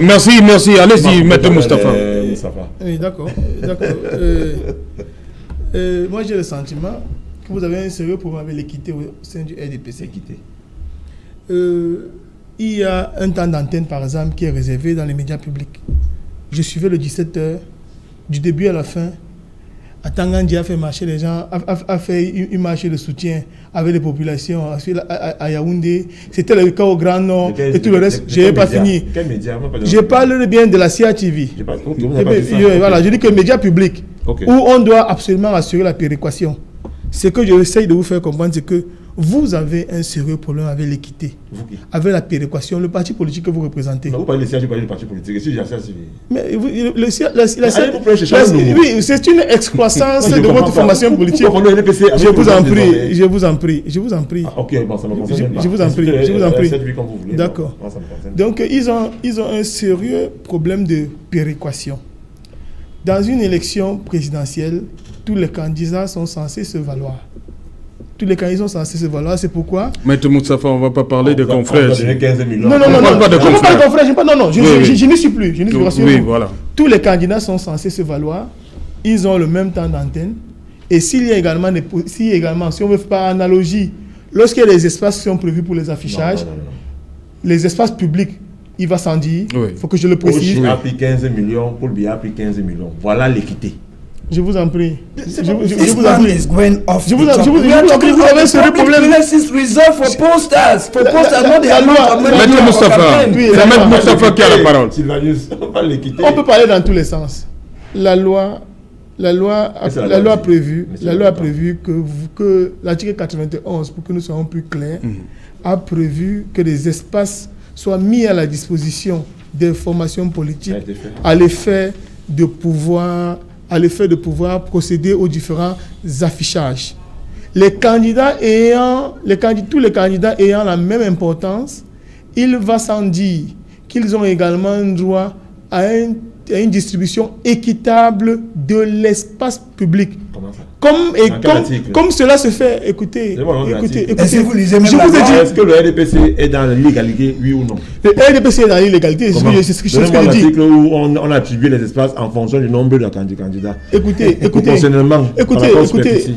Merci. Allez-y, Maître Moustapha. Oui, d'accord. Moi, j'ai le sentiment que vous avez un sérieux problème avec l'équité au sein du RDPC. Il y a un temps d'antenne, par exemple, qui est réservé dans les médias publics. Je suivais le 17h, du début à la fin. À Tangandji a fait marcher les gens, a fait une marche de soutien avec les populations. Ensuite, à Yaoundé, c'était le cas au Grand Nord et tout le reste. Je n'ai pas fini. Je parle bien de la CIATV. Voilà, je dis que les médias publics, où on doit absolument assurer la péréquation. Ce que j'essaye de vous faire comprendre, c'est que vous avez un sérieux problème avec l'équité, avec la péréquation, le parti politique que vous représentez. Vous parlez de siège, vous parlez du parti politique. Si j'ai ça, c'est... Mais oui, c'est une excroissance de votre formation politique. Je vous en prie. Ah, ok, bon, ça me concerne pas. Je vous en prie. D'accord. Donc, ils ont un sérieux problème de péréquation. Dans une élection présidentielle, tous les candidats sont censés se valoir. C'est pourquoi... Maître Moustapha, on ne va pas parler de confrères. Non, je ne parle pas de confrères. Non, je n'y suis plus. Oui, voilà. Tous les candidats sont censés se valoir. Ils ont le même temps d'antenne. Et s'il y a également, si on veut faire par analogie, lorsqu'il y a des espaces qui sont prévus pour les affichages, les espaces publics, il va sans dire, il faut que je le précise. Pour a pris 15 millions, pour le a pris 15 millions. Voilà l'équité. Je vous en prie. Je vous en prie. Vous avez ce problème. Maître Moustapha, c'est Maître Moustapha qui a la parole. On peut parler dans tous les sens. La loi a prévu que l'article 91, pour que nous soyons plus clairs, a prévu que des espaces soient mis à la disposition des formations politiques à l'effet de pouvoir procéder aux différents affichages. Tous les candidats ayant la même importance, il va sans dire qu'ils ont également droit à une distribution équitable de l'espace public. Comme cela se fait, écoutez. Est-ce que vous lisez même est-ce que le RDPC est dans l'illégalité, oui ou non? Le RDPC est dans l'illégalité, c'est ce que je dis. L'article où on a attribué les espaces en fonction du nombre de candidats. Écoutez,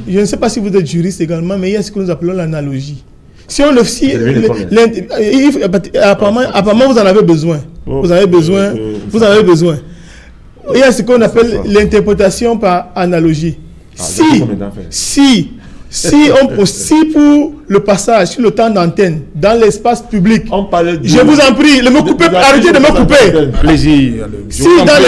je ne sais pas si vous êtes juriste également, mais il y a ce que nous appelons l'analogie. Apparemment, vous en avez besoin. Vous avez besoin. Il y a ce qu'on appelle l'interprétation par analogie. Si pour le passage sur le temps d'antenne dans l'espace public, je vous en prie, arrêtez de me couper. Allez-y. Si dans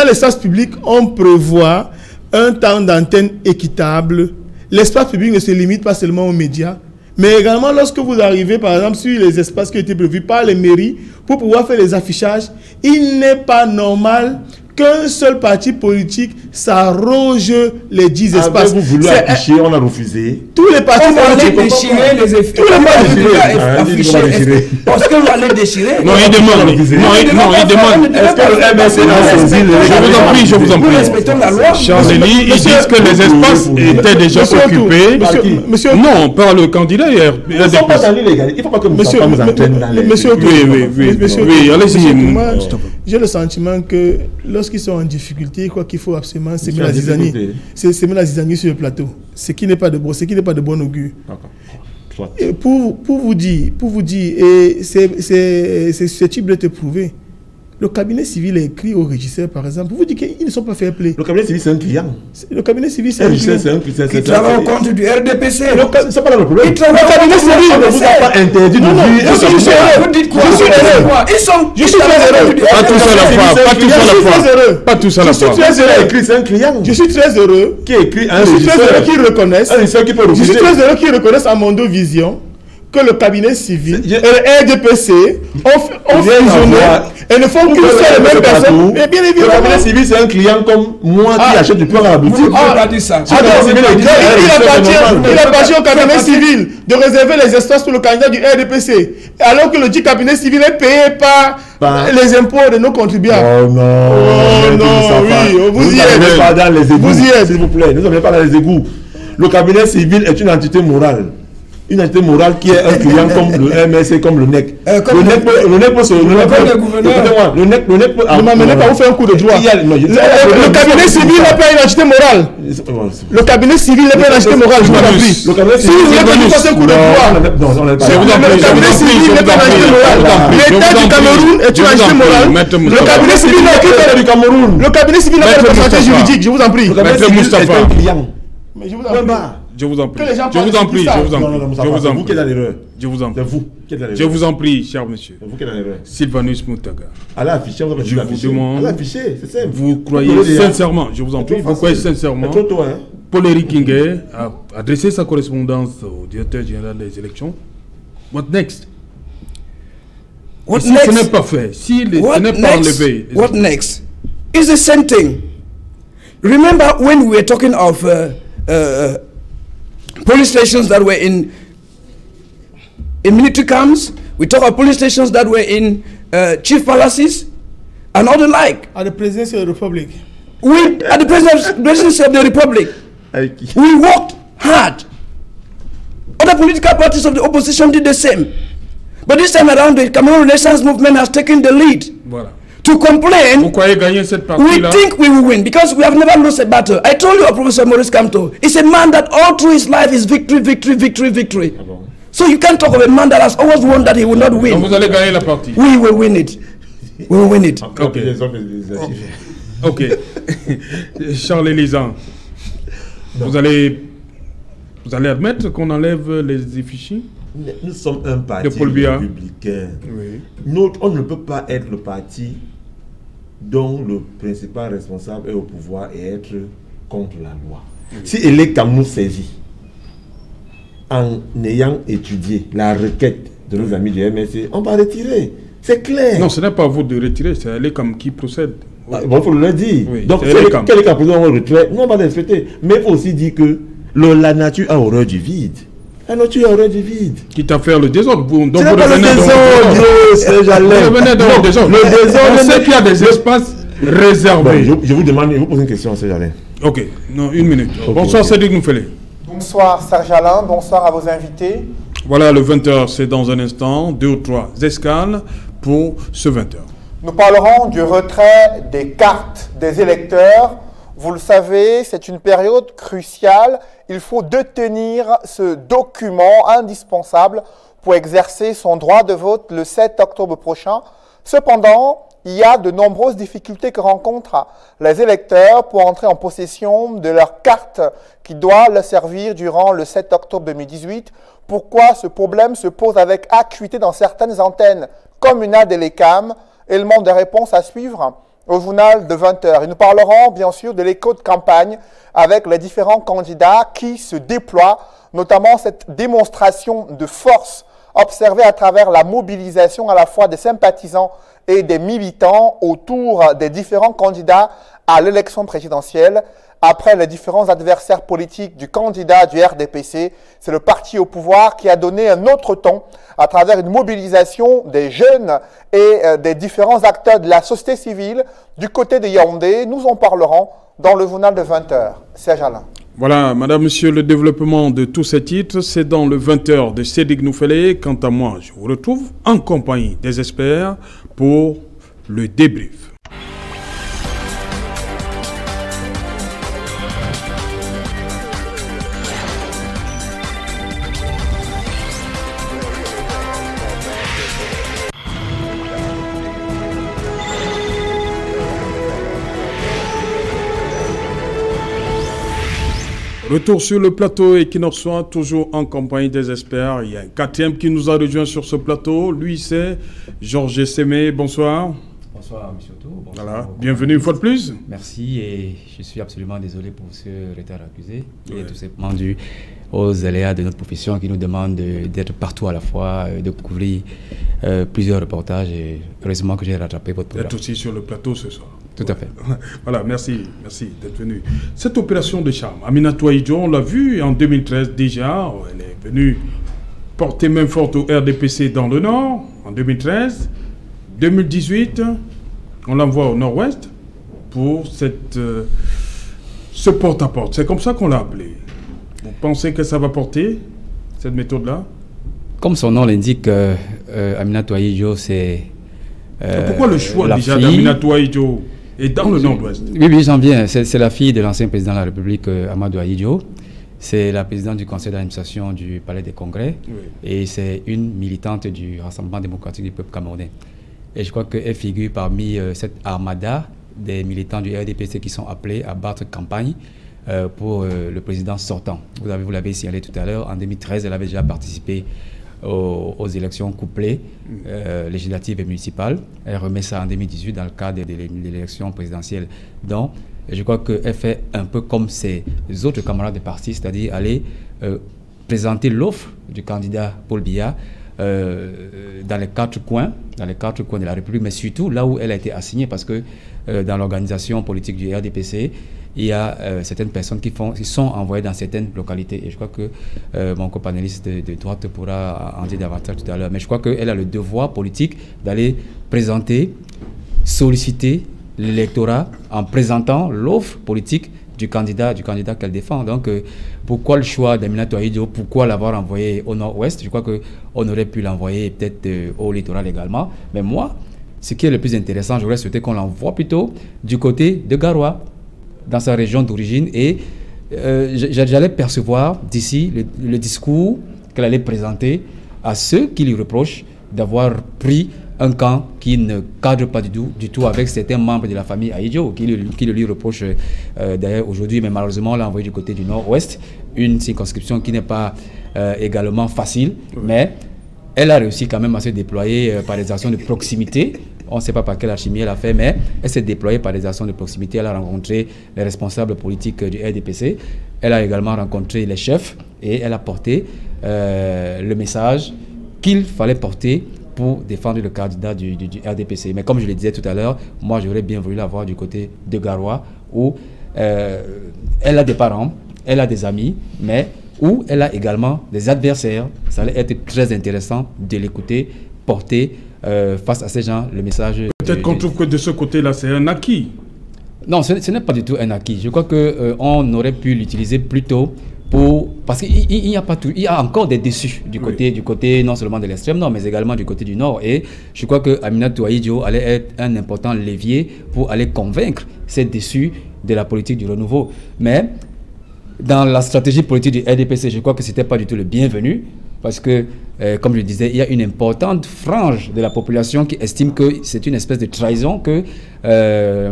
l'espace public, on prévoit un temps d'antenne équitable, l'espace public ne se limite pas seulement aux médias, mais également lorsque vous arrivez par exemple sur les espaces qui ont été prévus par les mairies pour pouvoir faire les affichages, il n'est pas normal qu'un seul parti politique s'arroge les 10 espaces. Avez-vous voulu afficher, on a refusé. Tous les partis politiques déchirer les effets. Tous les partis afficher. Parce que vous allez déchirer. Non, il demande. Est-ce que le MSC a saisi le... Je vous en prie. Nous respectons la loi. Charles-Élie, ils disent que les espaces étaient déjà occupés. Non, par le candidat. Ils ne sont pas dans l'illégalité. Il ne faut pas que Moustapha nous entraîne dans les... Oui, allez-y. J'ai le sentiment que lorsqu'ils sont en difficulté, quoi qu'il faut absolument semer la zizanie sur le plateau. Ce qui n'est pas de bon augure. Et pour vous dire, et c'est susceptible de te prouver. Le cabinet civil a écrit au régisseur, par exemple, pour vous dire qu'ils ne sont pas fair play. Le cabinet civil, c'est un client. Le cabinet civil, c'est un client. Qui travaille au compte du RDPC. C'est pas le problème. Il travaille au compte du RDPC. On ne vous a pas interdit de dire. Vous dites quoi? Je suis très heureux. Pas tous à la fois. Pas tous à la fois. C'est un client. Je suis très heureux. Qui écrit un Je suis très heureux qu'ils reconnaissent. Je suis très heureux qu'ils reconnaissent à Mondo Vision que le cabinet civil et le RDPC ont fusionné et ne font qu'une seule même personne. Mais bien évidemment. Le cabinet civil, c'est un client comme moi qui achète du pain à la boutique. Il appartient au cabinet civil de réserver les espaces pour le candidat du RDPC, alors que le dit cabinet civil est payé par les impôts de nos contribuables. Oh non, oui, vous y êtes. Pas dans les égouts, s'il vous plaît. Nous ne sommes pas dans les égouts. Le cabinet civil est une entité morale. Une entité morale qui est un client comme le MSC, comme le NEC. Le NEC peut se... Le NEC peut... Ne m'amenez pas vous faire un coup de droit. Le cabinet civil n'est pas une entité morale. Le cabinet civil n'est pas une entité morale, je vous en prie. Si vous voulez pas nous faire un coup de droit, le cabinet civil n'est pas une entité morale. L'État du Cameroun est une entité morale. Le cabinet civil n'est pas du Cameroun. Le cabinet civil n'est pas une entité juridique, je vous en prie. Le cabinet civil est un client. Mais je vous en prie. Je vous en prie. Je vous en prie. C'est vous qui êtes dans l'erreur. Je vous en prie. C'est vous qui êtes dans l'erreur. Je vous en prie, cher monsieur. C'est vous qui êtes dans l'erreur. Sylvanus Moutaga. Allez afficher, vous je vous demande. Allez afficher, c'est simple. Vous croyez sincèrement, je vous en prie, vous croyez sincèrement. C'est trop tôt, hein. Paul-Éric Ngué a adressé sa correspondance au directeur général des élections. What next? What si next? ce n'est pas fait, si ce n'est pas enlevé. What next? It's the same thing. Remember when we were talking of police stations that were in military camps? We talk of police stations that were in chief palaces and all the like. At the Presidency of the Republic. At the presidency of the Republic, we worked hard. Other political parties of the opposition did the same. But this time around, the Cameroon Renaissance Movement has taken the lead. Voilà. To complain, vous croyez gagner cette we partie-là? think we will win because we have never lost a battle. I told you, Professor Maurice Kamto, is a man that all through his life is victory, victory, victory, victory. Ah bon? So you can't talk of a man that has always won that he will not Donc win. vous allez gagner la partie. We will win it. We will win it. Ok. Ok. Charles Elisan, vous allez admettre qu'on enlève les effigies? Nous sommes un parti De Paul Biya. républicain. Oui. On ne peut pas être le parti dont le principal responsable est au pouvoir et être contre la loi. Si elle est comme nous saisit, en ayant étudié la requête de nos amis du MSC, on va retirer. C'est clair. Non, ce n'est pas à vous de retirer, c'est l'ECAM qui procède. Ah, bon, il faut le dire. Oui, donc, c'est quel est le président au retrait? Nous, on va le respecter. Mais il faut aussi dire que la nature a horreur du vide. La nature a horreur du vide. Quitte à faire le désordre. Donc C'est vous pas le revenez dans désordre, Vous revenez dans le désordre. Le désordre, On sait qu'il y a des espaces réservés. Bon, je vous demande, je vous pose une question, Serge Alain. Ok, non, une minute. Ok, Bonsoir, ok. Cédric Noufélé. Bonsoir Serge Alain, bonsoir à vos invités. Voilà, le 20h, c'est dans un instant. 2 ou 3 escales pour ce 20h. Nous parlerons du retrait des cartes des électeurs. Vous le savez, c'est une période cruciale. Il faut détenir ce document indispensable pour exercer son droit de vote le 7 octobre prochain. Cependant, il y a de nombreuses difficultés que rencontrent les électeurs pour entrer en possession de leur carte qui doit leur servir durant le 7 octobre 2018. Pourquoi ce problème se pose avec acuité dans certaines antennes communales de l'ECAM? Élément de réponse à suivre au journal de 20h. Et nous parlerons bien sûr de l'écho de campagne avec les différents candidats qui se déploient, notamment cette démonstration de force observée à travers la mobilisation à la fois des sympathisants et des militants autour des différents candidats à l'élection présidentielle. Après les différents adversaires politiques du candidat du RDPC, c'est le parti au pouvoir qui a donné un autre ton à travers une mobilisation des jeunes et des différents acteurs de la société civile du côté de Yaoundé. Nous en parlerons dans le journal de 20h. Serge Alain. Voilà, madame, monsieur, le développement de tous ces titres, c'est dans le 20h de Cédric Noufélé. Quant à moi, je vous retrouve en compagnie des experts pour le débrief. Retour sur le plateau et qui nous reçoit toujours en compagnie des experts. Il y a un quatrième qui nous a rejoint sur ce plateau. Lui, c'est Georges Sémé. Bonsoir. Bonsoir, M. Otto. Bonsoir. Voilà, bienvenue une fois de plus. Merci et je suis absolument désolé pour ce retard accusé. Il est tout simplement dû aux aléas de notre profession qui nous demandent d'être partout à la fois, de couvrir plusieurs reportages et heureusement que j'ai rattrapé votre programme. Vous êtes aussi sur le plateau ce soir. Tout à fait. Voilà, merci d'être venu. Cette opération de charme, Aminatou Ahidjo, on l'a vu en 2013 déjà, elle est venue porter main forte au RDPC dans le Nord, en 2013. 2018, on l'envoie au Nord-Ouest pour ce porte-à-porte. C'est comme ça qu'on l'a appelé. Vous pensez que ça va porter, cette méthode-là? Comme son nom l'indique, Aminatou Ahidjo, c'est... pourquoi le choix déjà d'Aminatou Ahidjo et dans le Nord-Ouest? Oui, j'en viens. C'est la fille de l'ancien président de la République, Amadou Ahidjo. C'est la présidente du conseil d'administration du Palais des Congrès. Oui. Et c'est une militante du Rassemblement démocratique du peuple camerounais. Et je crois qu'elle figure parmi cette armada des militants du RDPC qui sont appelés à battre campagne pour le président sortant. Vous l'avez signalé tout à l'heure. En 2013, elle avait déjà participé aux élections couplées législatives et municipales. Elle remet ça en 2018 dans le cadre de l'élection présidentielle. Donc, Et je crois qu'elle fait un peu comme ses autres camarades de parti, c'est-à-dire aller présenter l'offre du candidat Paul Biya dans les quatre coins de la République, mais surtout là où elle a été assignée, parce que dans l'organisation politique du RDPC, il y a certaines personnes qui sont envoyées dans certaines localités. Et je crois que mon copanéliste de droite pourra en dire davantage tout à l'heure. Mais je crois qu'elle a le devoir politique d'aller présenter, solliciter l'électorat en présentant l'offre politique du candidat qu'elle défend. Donc, pourquoi le choix d'Aminatou Ahidjo? Pourquoi l'avoir envoyé au nord-ouest? Je crois qu'on aurait pu l'envoyer peut-être au littoral également. Mais moi, ce qui est le plus intéressant, j'aurais souhaité qu'on l'envoie plutôt du côté de Garoua, dans sa région d'origine. Et j'allais percevoir d'ici le discours qu'elle allait présenter à ceux qui lui reprochent d'avoir pris un camp qui ne cadre pas du tout avec certains membres de la famille Ahidjo, qui le lui reprochent d'ailleurs aujourd'hui, mais malheureusement on l'a envoyé du côté du nord-ouest, une circonscription qui n'est pas également facile, mais elle a réussi quand même à se déployer par des actions de proximité. On ne sait pas par quelle alchimie elle a fait, mais elle s'est déployée par des actions de proximité. Elle a rencontré les responsables politiques du RDPC, elle a également rencontré les chefs et elle a porté le message qu'il fallait porter pour défendre le candidat du RDPC. Mais comme je le disais tout à l'heure, moi j'aurais bien voulu la voir du côté de Garoua, où elle a des parents, elle a des amis, mais où elle a également des adversaires. Ça allait être très intéressant de l'écouter porter face à ces gens le message. Peut-être qu'on trouve que de ce côté-là, c'est un acquis. Non, ce n'est pas du tout un acquis. Je crois qu'on aurait pu l'utiliser plutôt parce qu'il n'y a pas tout, il y a encore des déçus du côté non seulement de l'extrême nord, mais également du côté du nord. Et je crois que Aminatou Ahidjo allait être un important levier pour aller convaincre ces déçus de la politique du renouveau. Mais dans la stratégie politique du RDPC, je crois que ce n'était pas du tout le bienvenu, parce que, comme je disais, il y a une importante frange de la population qui estime que c'est une espèce de trahison que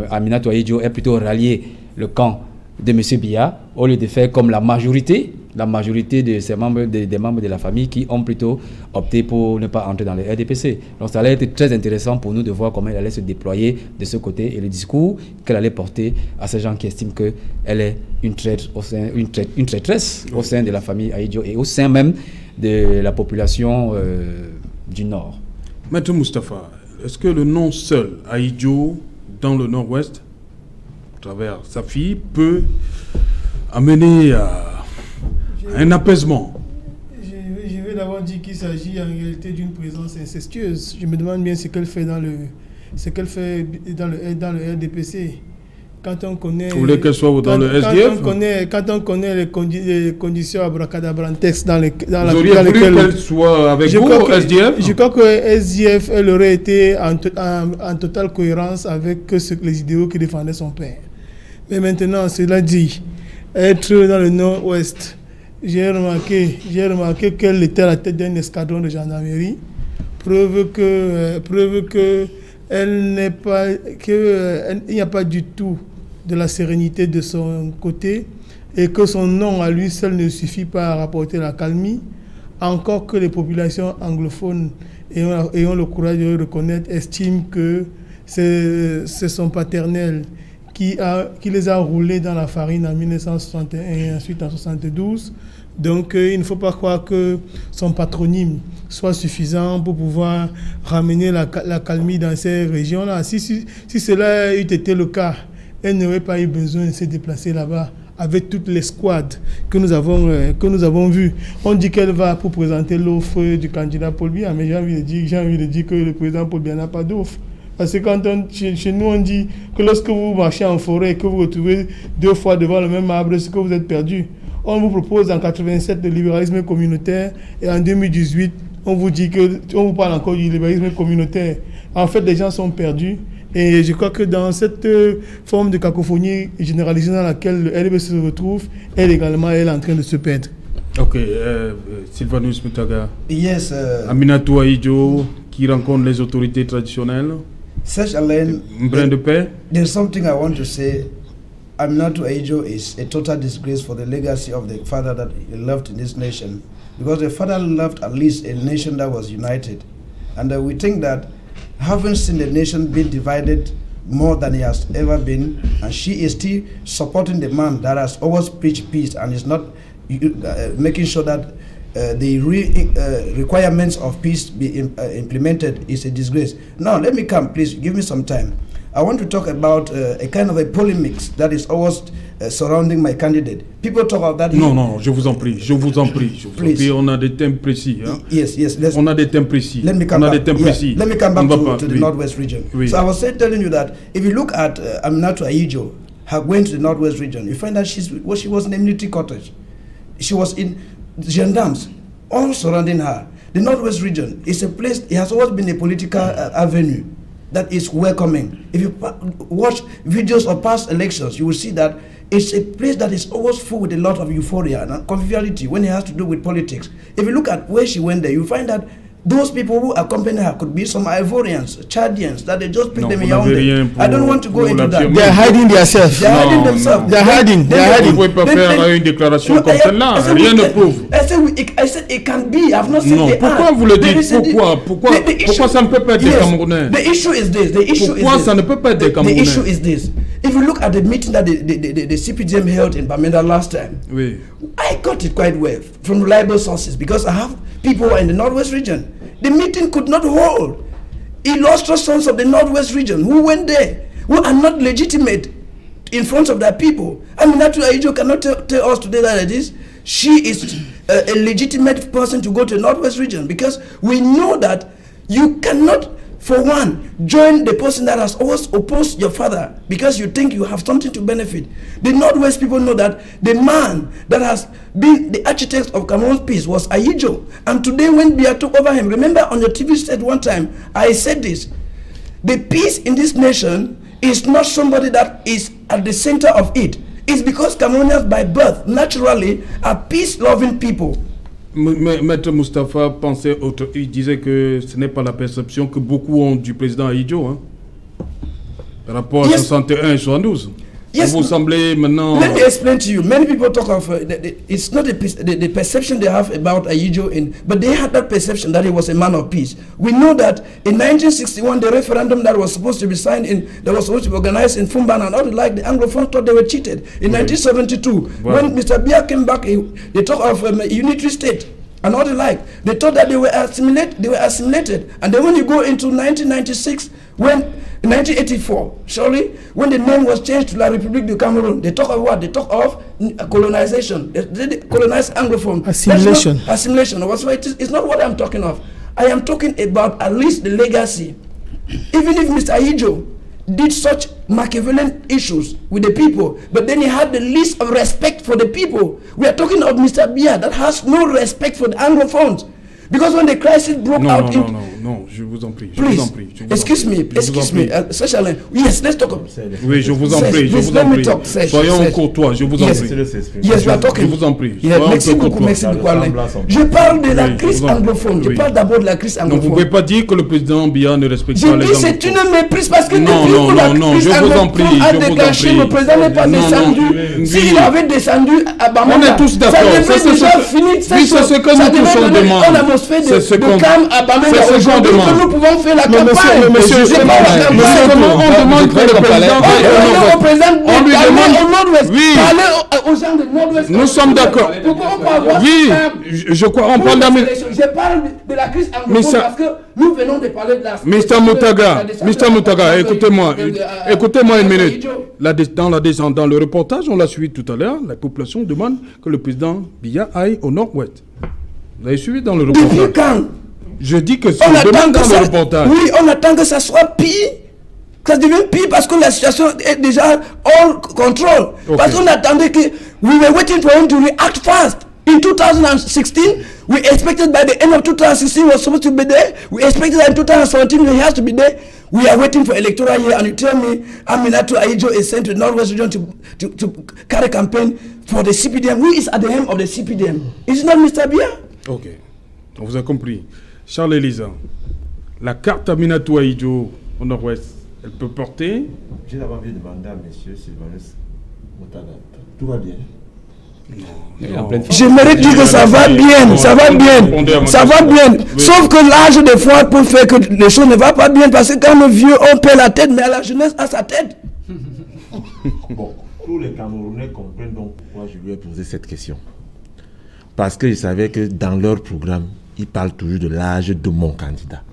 Aminatou Ahidjo ait plutôt rallié le camp de M. Biya, au lieu de faire comme la majorité de ces membres, des membres de la famille qui ont plutôt opté pour ne pas entrer dans le RDPC. Donc ça allait être très intéressant pour nous de voir comment elle allait se déployer de ce côté et le discours qu'elle allait porter à ces gens qui estiment qu'elle est une traîtresse au sein de la famille Ahidjo et au sein même de la population du Nord. Maître Moustapha, est-ce que le nom seul Ahidjo dans le Nord-Ouest, à travers sa fille, peut amener à un apaisement? Je vais d'abord dire qu'il s'agit en réalité d'une présence incestueuse. Je me demande bien ce qu'elle fait dans le RDPC. Quand on connaît, vous voulez qu'elle soit dans le SDF? Quand on connaît les conditions abracadabrantex dans lesquelles qu'elle soit avec vous au SDF? Je crois que SDF, elle aurait été en totale cohérence avec les idéaux que défendait son père. Mais maintenant, cela dit, être dans le nord-ouest, j'ai remarqué qu'elle était à la tête d'un escadron de gendarmerie, preuve que il n'y a pas du tout de la sérénité de son côté et que son nom à lui seul ne suffit pas à rapporter la calmie, encore que les populations anglophones ayant le courage de le reconnaître estiment que c'est son paternel qui les a roulés dans la farine en 1961 et ensuite en 1972. Donc il ne faut pas croire que son patronyme soit suffisant pour pouvoir ramener la calmie dans ces régions-là. Si cela eût été le cas, elle n'aurait pas eu besoin de se déplacer là-bas avec toute l'escouade que nous avons vue. On dit qu'elle va pour présenter l'offre du candidat Paul Biya, mais j'ai envie de dire que le président Paul Biya n'a pas d'offre. Parce que chez nous, on dit que lorsque vous marchez en forêt et que vous vous retrouvez 2 fois devant le même arbre, c'est que vous êtes perdu. On vous propose en 87 le libéralisme communautaire et en 2018, on vous parle encore du libéralisme communautaire. En fait, les gens sont perdus et je crois que dans cette forme de cacophonie généralisée dans laquelle le RDPC se retrouve, elle également est en train de se perdre. Ok, Sylvanus Mutaga. Yes. Aminatou Ahidjo qui rencontre les autorités traditionnelles. Such a lane, de paix. There's something I want to say. Aminatou Ahidjo is a total disgrace for the legacy of the father that he left in this nation. Because the father left at least a nation that was united. And we think that having seen the nation being divided more than he has ever been, and she is still supporting the man that has always preached peace and is not making sure that the requirements of peace be implemented is a disgrace. Now, let me come, please, give me some time. I want to talk about a kind of a polemics that is always surrounding my candidate. People talk about that. Non, je vous en prie, je vous en prie. On a des thèmes précis. Hein? Yes. On a des thèmes précis. Let me come back. Let me come back to the oui. Northwest region. Oui. So I was telling you that if you look at Aminatou Ahijo, her going to the Northwest region, you find that she was in a military cottage. She was in gendarmes, all surrounding her. The Northwest region is a place, it has always been a political avenue that is welcoming. If you watch videos of past elections, you will see that it's a place that is always full with a lot of euphoria and conviviality when it has to do with politics. If you look at where she went there, you find that those people who accompany her could be some Ivorians, Chadians, that they just pick them in Yaoundé. I don't want to go into that. They are hiding themselves. They are hiding themselves. They are hiding. They are hiding. Vous ne pouvez pas faire une déclaration comme celle-là. Rien ne prouve. I said it can be. I've not said non, pourquoi vous le dites? Pourquoi ça ne peut pas être des Camerounais? The issue is this. Pourquoi ça ne peut pas être des Camerounais? The issue is this. If you look at the meeting that the CPDM held in Bamenda last time, oui. I got it quite well from reliable sources because I have people who are in the Northwest region. The meeting could not hold. Illustrious sons of the Northwest region who went there, who are not legitimate in front of their people. I mean, Aminatou Ahijo cannot tell us today that it is. She is a legitimate person to go to the Northwest region because we know that you cannot, for one, join the person that has always opposed your father because you think you have something to benefit. The Northwest people know that the man that has been the architect of Cameroon's peace was Ahijo. And today when Biya took over him, remember on your TV set one time, I said this, the peace in this nation is not somebody that is at the center of it. It's because Cameroonians by birth, naturally, are peace-loving people. Maître Moustapha pensait autre. Il disait que ce n'est pas la perception que beaucoup ont du président Ahijo, hein, par rapport à 61 et 72. Yes, vous semblez maintenant. Let me explain to you. Many people talk of it's not the perception they have about Ahijo, but they had that perception that he was a man of peace. We know that in 1961, the referendum that was supposed to be signed in, that was supposed to be organized in Fumban and all the like, the Anglophones thought they were cheated. In 1972, when Mr. Biya came back, they talk of a unitary state and all the like. They thought that they were assimilated. And then when you go into 1996, in 1984, surely, when the name was changed to La République du Cameroon, they talk of what? They talk of colonization. They colonized Anglophone. Assimilation. Assimilation. It's not what I'm talking of. I am talking about at least the legacy. Even if Mr. Ahijo did such Machiavellian issues with the people, but then he had the least of respect for the people. We are talking of Mr. Biya that has no respect for the Anglophones. Because when the crisis broke out... Non, je vous en prie. Please, excuse me, especially... Yes, let's talk about... Oui, je vous en prie, Soyons courtois, je vous en prie. Yes, we are talking. Je vous en prie. Merci beaucoup. Je parle de la crise anglophone. Je parle d'abord de la crise anglophone. Non, vous ne pouvez pas dire que le président Biya ne respecte pas les anglophones. Je dis c'est une méprise parce que non, je vous en prie, le président n'est pas descendu. S'il avait descendu à Bamenda, on est tous d'accord. C'est ce que nous tous on demande. C'est ce qu'on demande. Que nous pouvons faire la campagne. Monsieur, comment on demande que le président on lui demande au Nord-Ouest, parler aux gens du Nord-Ouest. Nous sommes d'accord. Pourquoi on peut avoir je crois on parle je parle de la crise anglophone parce que nous venons de parler de la... Mr. Moutaga, écoutez-moi une minute. Dans le reportage, on l'a suivi tout à l'heure, la population demande que le président Biya aille au Nord-Ouest. Vous avez suivi dans le reportage? Depuis quand? Je dis que c'est dans le reportage. Oui, on attend que ça soit pire. Ça devient pire parce que la situation est déjà hors contrôle. Okay. Parce qu'on attendait que... We were waiting for him to react fast. In 2016, we expected by the end of 2016 he was supposed to be there. We expected that in 2017 he has to be there. We are waiting for electoral year and you tell me Aminatou Ahijo is sent to the Northwest region to carry campaign for the CPDM. Who is at the helm of the CPDM? Is it not Mr. Biya? Ok, on vous a compris. Charles Elisa, la carte Aminatou Ahijo au Nord-Ouest, elle peut porter... J'ai d'abord envie de demander à M. Sylvanus Moutaga. Tout va bien. J'aimerais dire que ça va bien, ça va bien, ça va bien. Sauf que l'âge des fois peut faire que les choses ne vont pas bien parce que quand le vieux on perd la tête, mais à la jeunesse a sa tête. Bon, tous les Camerounais comprennent donc pourquoi je lui ai posé cette question. Parce que je savais que dans leur programme, ils parlent toujours de l'âge de mon candidat.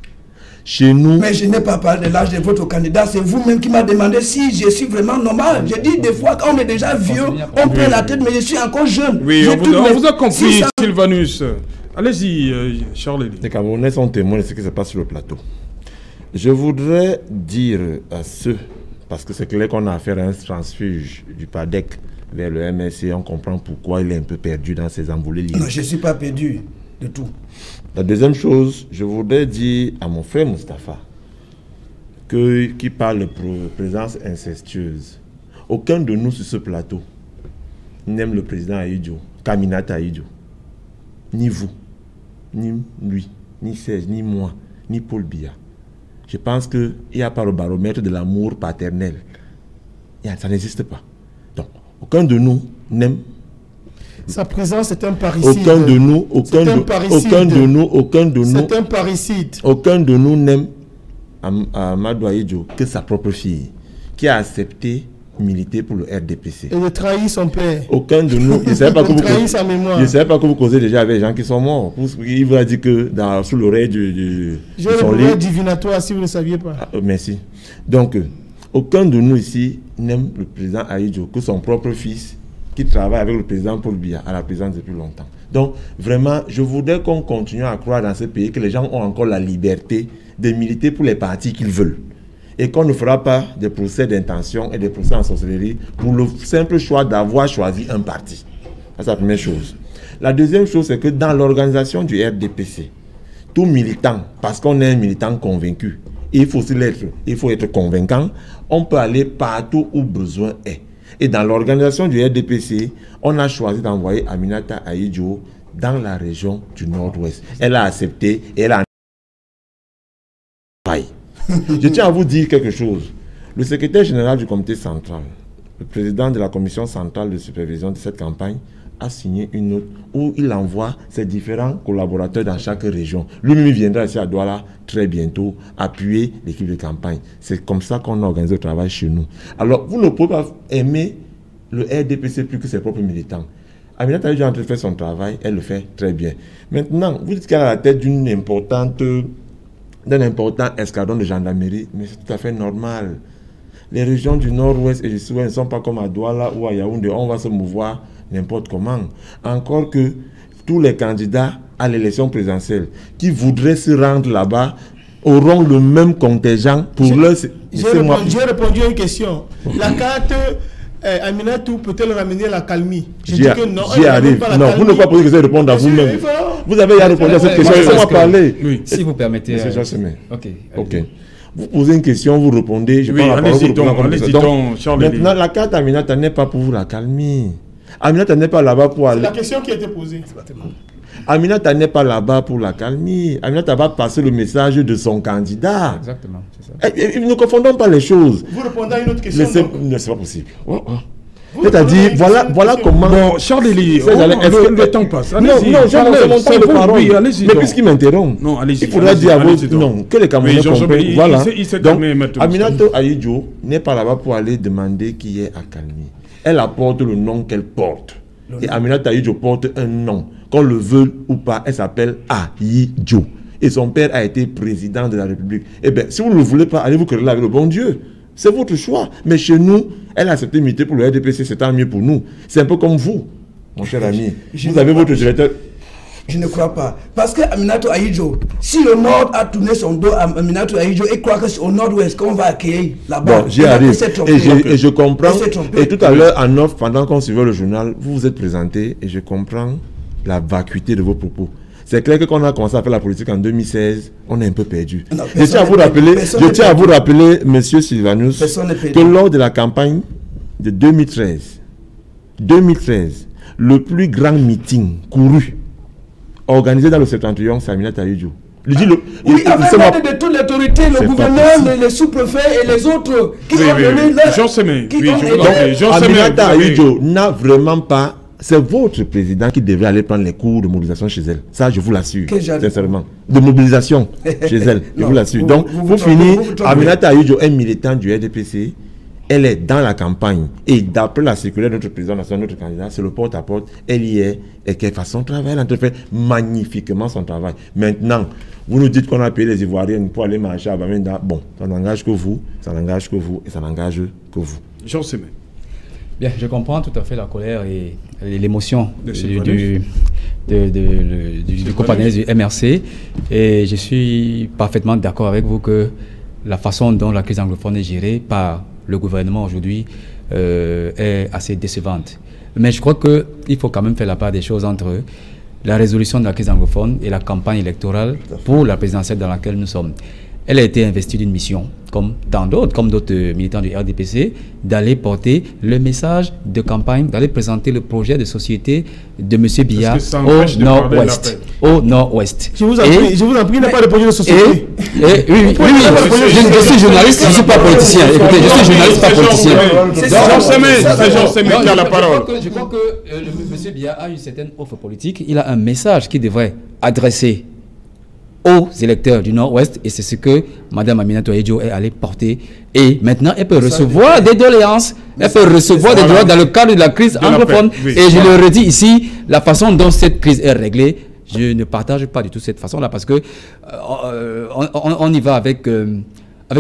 Chez nous... Mais je n'ai pas parlé de l'âge de votre candidat, c'est vous-même qui m'avez demandé si je suis vraiment normal. Je dis des fois quand on est déjà vieux, on perd la tête, mais je suis encore jeune. Oui, on vous a compris, Sylvanus. Allez-y, Charles. Les Camerounais sont témoins de ce qui se passe sur le plateau. Je voudrais dire à ceux, parce que c'est clair qu'on a affaire à un transfuge du PADEC vers le MSC, on comprend pourquoi il est un peu perdu dans ses emboulés libres. Non, je ne suis pas perdu de tout. La deuxième chose, je voudrais dire à mon frère Moustapha, qui parle de présence incestueuse. Aucun de nous sur ce plateau n'aime le président Ahidjo, Aminata Ahidjo. Ni vous, ni lui, ni Serge, ni moi, ni Paul Biya. Je pense qu'il n'y a pas le baromètre de l'amour paternel. Ça n'existe pas. Donc, aucun de nous n'aime. Sa présence est un parricide. Aucun de nous n'aime Amadou Ahidjo que sa propre fille, qui a accepté militer pour le RDPC. Et de trahir son père. Aucun de nous. Je ne savais pas que vous causez déjà avec les gens qui sont morts. Il vous a dit que sous l'oreille du j'ai l'oreille divinatoire si vous ne saviez pas. Ah, merci. Donc, aucun de nous ici n'aime le président Ahidjo que son propre fils, qui travaille avec le président Paul Biya à la présidence depuis longtemps. Donc, vraiment, je voudrais qu'on continue à croire dans ce pays que les gens ont encore la liberté de militer pour les partis qu'ils veulent. Et qu'on ne fera pas des procès d'intention et des procès en sorcellerie pour le simple choix d'avoir choisi un parti. C'est la première chose. La deuxième chose, c'est que dans l'organisation du RDPC, tout militant, parce qu'on est un militant convaincu, il faut aussi l'être, il faut être convaincant, on peut aller partout où besoin est. Et dans l'organisation du RDPC, on a choisi d'envoyer Aminata Ahidjo dans la région du Nord-Ouest. Elle a accepté et elle a... Je tiens à vous dire quelque chose. Le secrétaire général du comité central, le président de la commission centrale de supervision de cette campagne, a signé une note où il envoie ses différents collaborateurs dans chaque région. Lui-même viendra ici à Douala très bientôt appuyer l'équipe de campagne. C'est comme ça qu'on a organisé le travail chez nous. Alors, vous ne pouvez pas aimer le RDPC plus que ses propres militants. Aminata Ahidjo est en train de faire son travail, elle le fait très bien. Maintenant, vous dites qu'elle a la tête d'un important escadron de gendarmerie, mais c'est tout à fait normal. Les régions du Nord-Ouest et du Sud ne sont pas comme à Douala ou à Yaoundé, on va se mouvoir n'importe comment. Encore que tous les candidats à l'élection présidentielle qui voudraient se rendre là-bas auront le même contingent pour leur... J'ai répondu à une question. La carte Aminatou peut-elle ramener la calmie? Je dis que non. J'y arrive. Non, vous ne pouvez pas poser que ça répondre à vous-même. Vous avez déjà répondu à cette question. Laissez-moi parler. Oui. Si vous permettez. Ok. Vous posez une question, vous répondez. Je prends la parole. Allez-y donc, Charles. Maintenant, la carte Aminata n'est pas pour vous la calmer. Aminata n'est pas là-bas pour aller... C'est la question qui a été posée. Aminata n'est pas là-bas pour la calmer. Aminata va passer le message de son candidat. Exactement, c'est ça. Ne confondons pas les choses. Vous répondez à une autre question. Non, c'est pas possible. C'est-à-dire, voilà comment... Bon, Charles, le temps passe. Non, j'ai mon temps de parole. Mais puisqu'il m'interrompt, il faudra dire à vous que les Camerounais comprennent. Voilà. Donc, Aminata Ahidjo n'est pas là-bas pour aller demander qui est à calmer. Elle apporte le nom qu'elle porte. Et Aminata Ahidjo porte un nom. Qu'on le veuille ou pas, elle s'appelle Ahidjo. Et son père a été président de la République. Eh bien, si vous ne le voulez pas, allez vous quereller avec le bon Dieu. C'est votre choix. Mais chez nous, elle a accepté militer pour le RDPC, c'est tant mieux pour nous. C'est un peu comme vous, mon cher ami. Vous avez votre directeur... Je ne crois pas. Parce que Aminata Ahidjo, si le Nord a tourné son dos à Aminata Ahidjo et croit que c'est au Nord-Ouest qu'on va accueillir là-bas. Bon, j'y arrive. Et je comprends. Et tout à l'heure, en off, pendant qu'on suivait le journal, vous vous êtes présenté et je comprends la vacuité de vos propos. C'est clair que quand on a commencé à faire la politique en 2016, on est un peu perdu. Je tiens à vous rappeler, monsieur Sylvanus, que lors de la campagne de 2013, le plus grand meeting couru organisé dans le septentrion, c'est Aminata Ahidjo. Oui, avec l'aide de toute l'autorité, le gouverneur, les sous-préfets et les autres qui ont donné leur... Aminata Ahidjo n'a vraiment pas c'est votre président qui devrait aller prendre les cours de mobilisation chez elle. Ça, je vous l'assure, sincèrement. De mobilisation chez elle, je vous l'assure. Donc, pour finir, Aminata Ayidjo est militant du RDPC. Elle est dans la campagne. Et d'après la circulaire de notre président national, notre candidat, c'est le porte-à-porte. Elle y est. Et qu'elle fasse son travail. Elle a fait magnifiquement son travail. Maintenant, vous nous dites qu'on a payé les Ivoiriens pour aller marcher à Bamenda. Bon, ça n'engage que vous, ça n'engage que vous, et ça n'engage que vous. Jean Sémé. Bien, je comprends tout à fait la colère et l'émotion du compagnon du MRC. Et je suis parfaitement d'accord avec vous que la façon dont la crise anglophone est gérée par le gouvernement aujourd'hui est assez décevante. Mais je crois qu'il faut quand même faire la part des choses entre la résolution de la crise anglophone et la campagne électorale pour la présidentielle dans laquelle nous sommes. Elle a été investie d'une mission, comme tant d'autres, comme d'autres militants du RDPC, d'aller porter le message de campagne, d'aller présenter le projet de société de M. Biya au Nord-Ouest. Au Nord-Ouest. Je vous en prie, il n'y a pas de projet de société. Oui, je suis journaliste, je ne suis pas politicien. Écoutez, je suis journaliste, pas politicien. C'est Jean Sémé qui a la parole. Je crois que M. Biya a une certaine offre politique. Il a un message qu'il devrait adresser aux électeurs du Nord-Ouest, et c'est ce que Mme Aminata Ayidjo est allée porter. Et maintenant, elle peut recevoir des doléances, elle peut recevoir des doléances dans le cadre de la crise anglophone. Et je le redis ici, la façon dont cette crise est réglée, je ne partage pas du tout cette façon-là, parce que on y va avec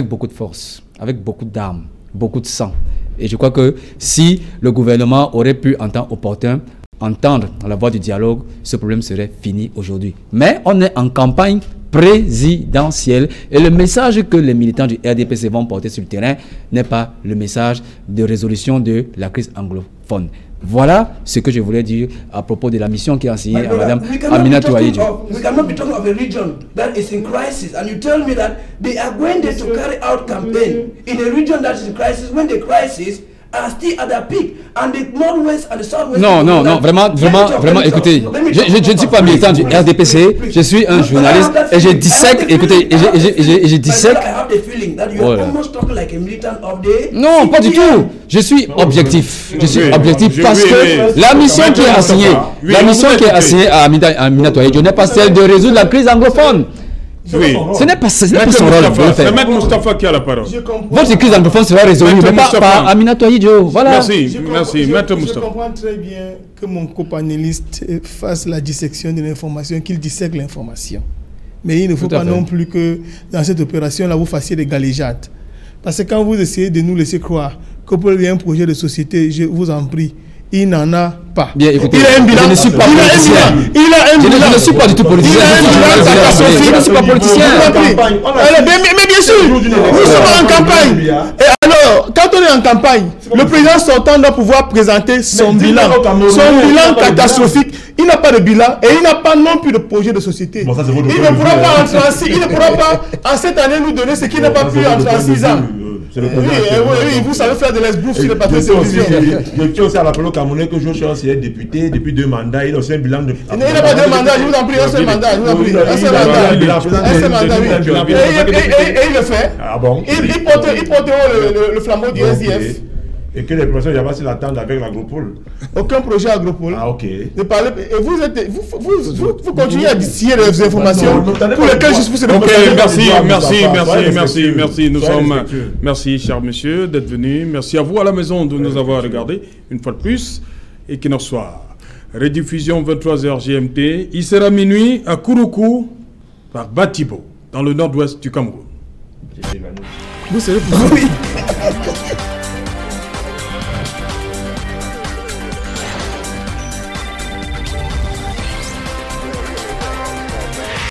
beaucoup de force, avec beaucoup d'armes, beaucoup de sang. Et je crois que si le gouvernement aurait pu, en temps opportun, entendre la voix du dialogue, ce problème serait fini aujourd'hui. Mais on est en campagne présidentielle et le message que les militants du RDPC vont porter sur le terrain n'est pas le message de résolution de la crise anglophone. Voilà ce que je voulais dire à propos de la mission qui est assignée à Mme Aminata Ayidjo. We cannot be talking of a region that is in crisis, and you tell me that they are going there to carry out campaign in a region that is in crisis when the crisis are still at their peak, and the northwest and the southwest. Non, vraiment, écoutez, je ne suis pas militant du RDPC, je suis un journaliste et je dissèque, écoutez, et je dissèque. Non, pas du tout. Je suis objectif. Je suis objectif parce que la mission qui est assignée à Aminata Ayidjo n'est pas celle de résoudre la crise anglophone. Oui. Ce n'est pas son rôle de le faire. C'est M. Moustapha qui a la parole. Votre crise anglophone sera résolue, mais pas par Aminata Ayidjo. Voilà. Merci, Maître Moustapha. Je comprends très bien que mon copanéliste fasse la dissection de l'information, qu'il dissèque l'information. Mais il ne faut pas non plus que dans cette opération-là, vous fassiez des galéjades. Parce que quand vous essayez de nous laisser croire qu'il y a un projet de société, je vous en prie, il n'en a pas. Bien, écoutez, il a un bilan. Je ne suis pas politicien. Je ne suis pas du tout politicien. Je ne suis pas politicien. Mais bien sûr, nous sommes en campagne. Et alors, quand on est en campagne, le président sortant doit pouvoir présenter son bilan. Son bilan catastrophique. Il n'a pas de bilan et il n'a pas non plus de projet de société. Il ne pourra pas entrer en 6 ans. Il ne pourra pas en cette année nous donner ce qu'il n'a pas pu entrer en 6 ans. Oui, vous savez faire de l'esbrouf sur les papiers de télévision. Je tiens aussi à rappeler au Camerounais que Joshua est député depuis 2 mandats. Il a aussi un bilan de. Il n'a pas 2 mandats, je vous en prie, un seul mandat. Un seul mandat, oui. Et il le fait. Ah bon? Il porte le flambeau du SDF. Et que les professeurs Yabassi l'attendent avec l'agropole. Aucun projet agropole. Ah, ok. De parler, et vous continuez à distiller les informations pour lesquelles je suis Ok, merci. Nous sommes. Merci, cher monsieur, d'être venu. Merci à vous à la maison de nous avoir regardé une fois de plus. Et qu'il en soit. Rediffusion 23h GMT. Il sera minuit à Kouroukou par Batibo, dans le nord-ouest du Cameroun. Vous savez pourquoi?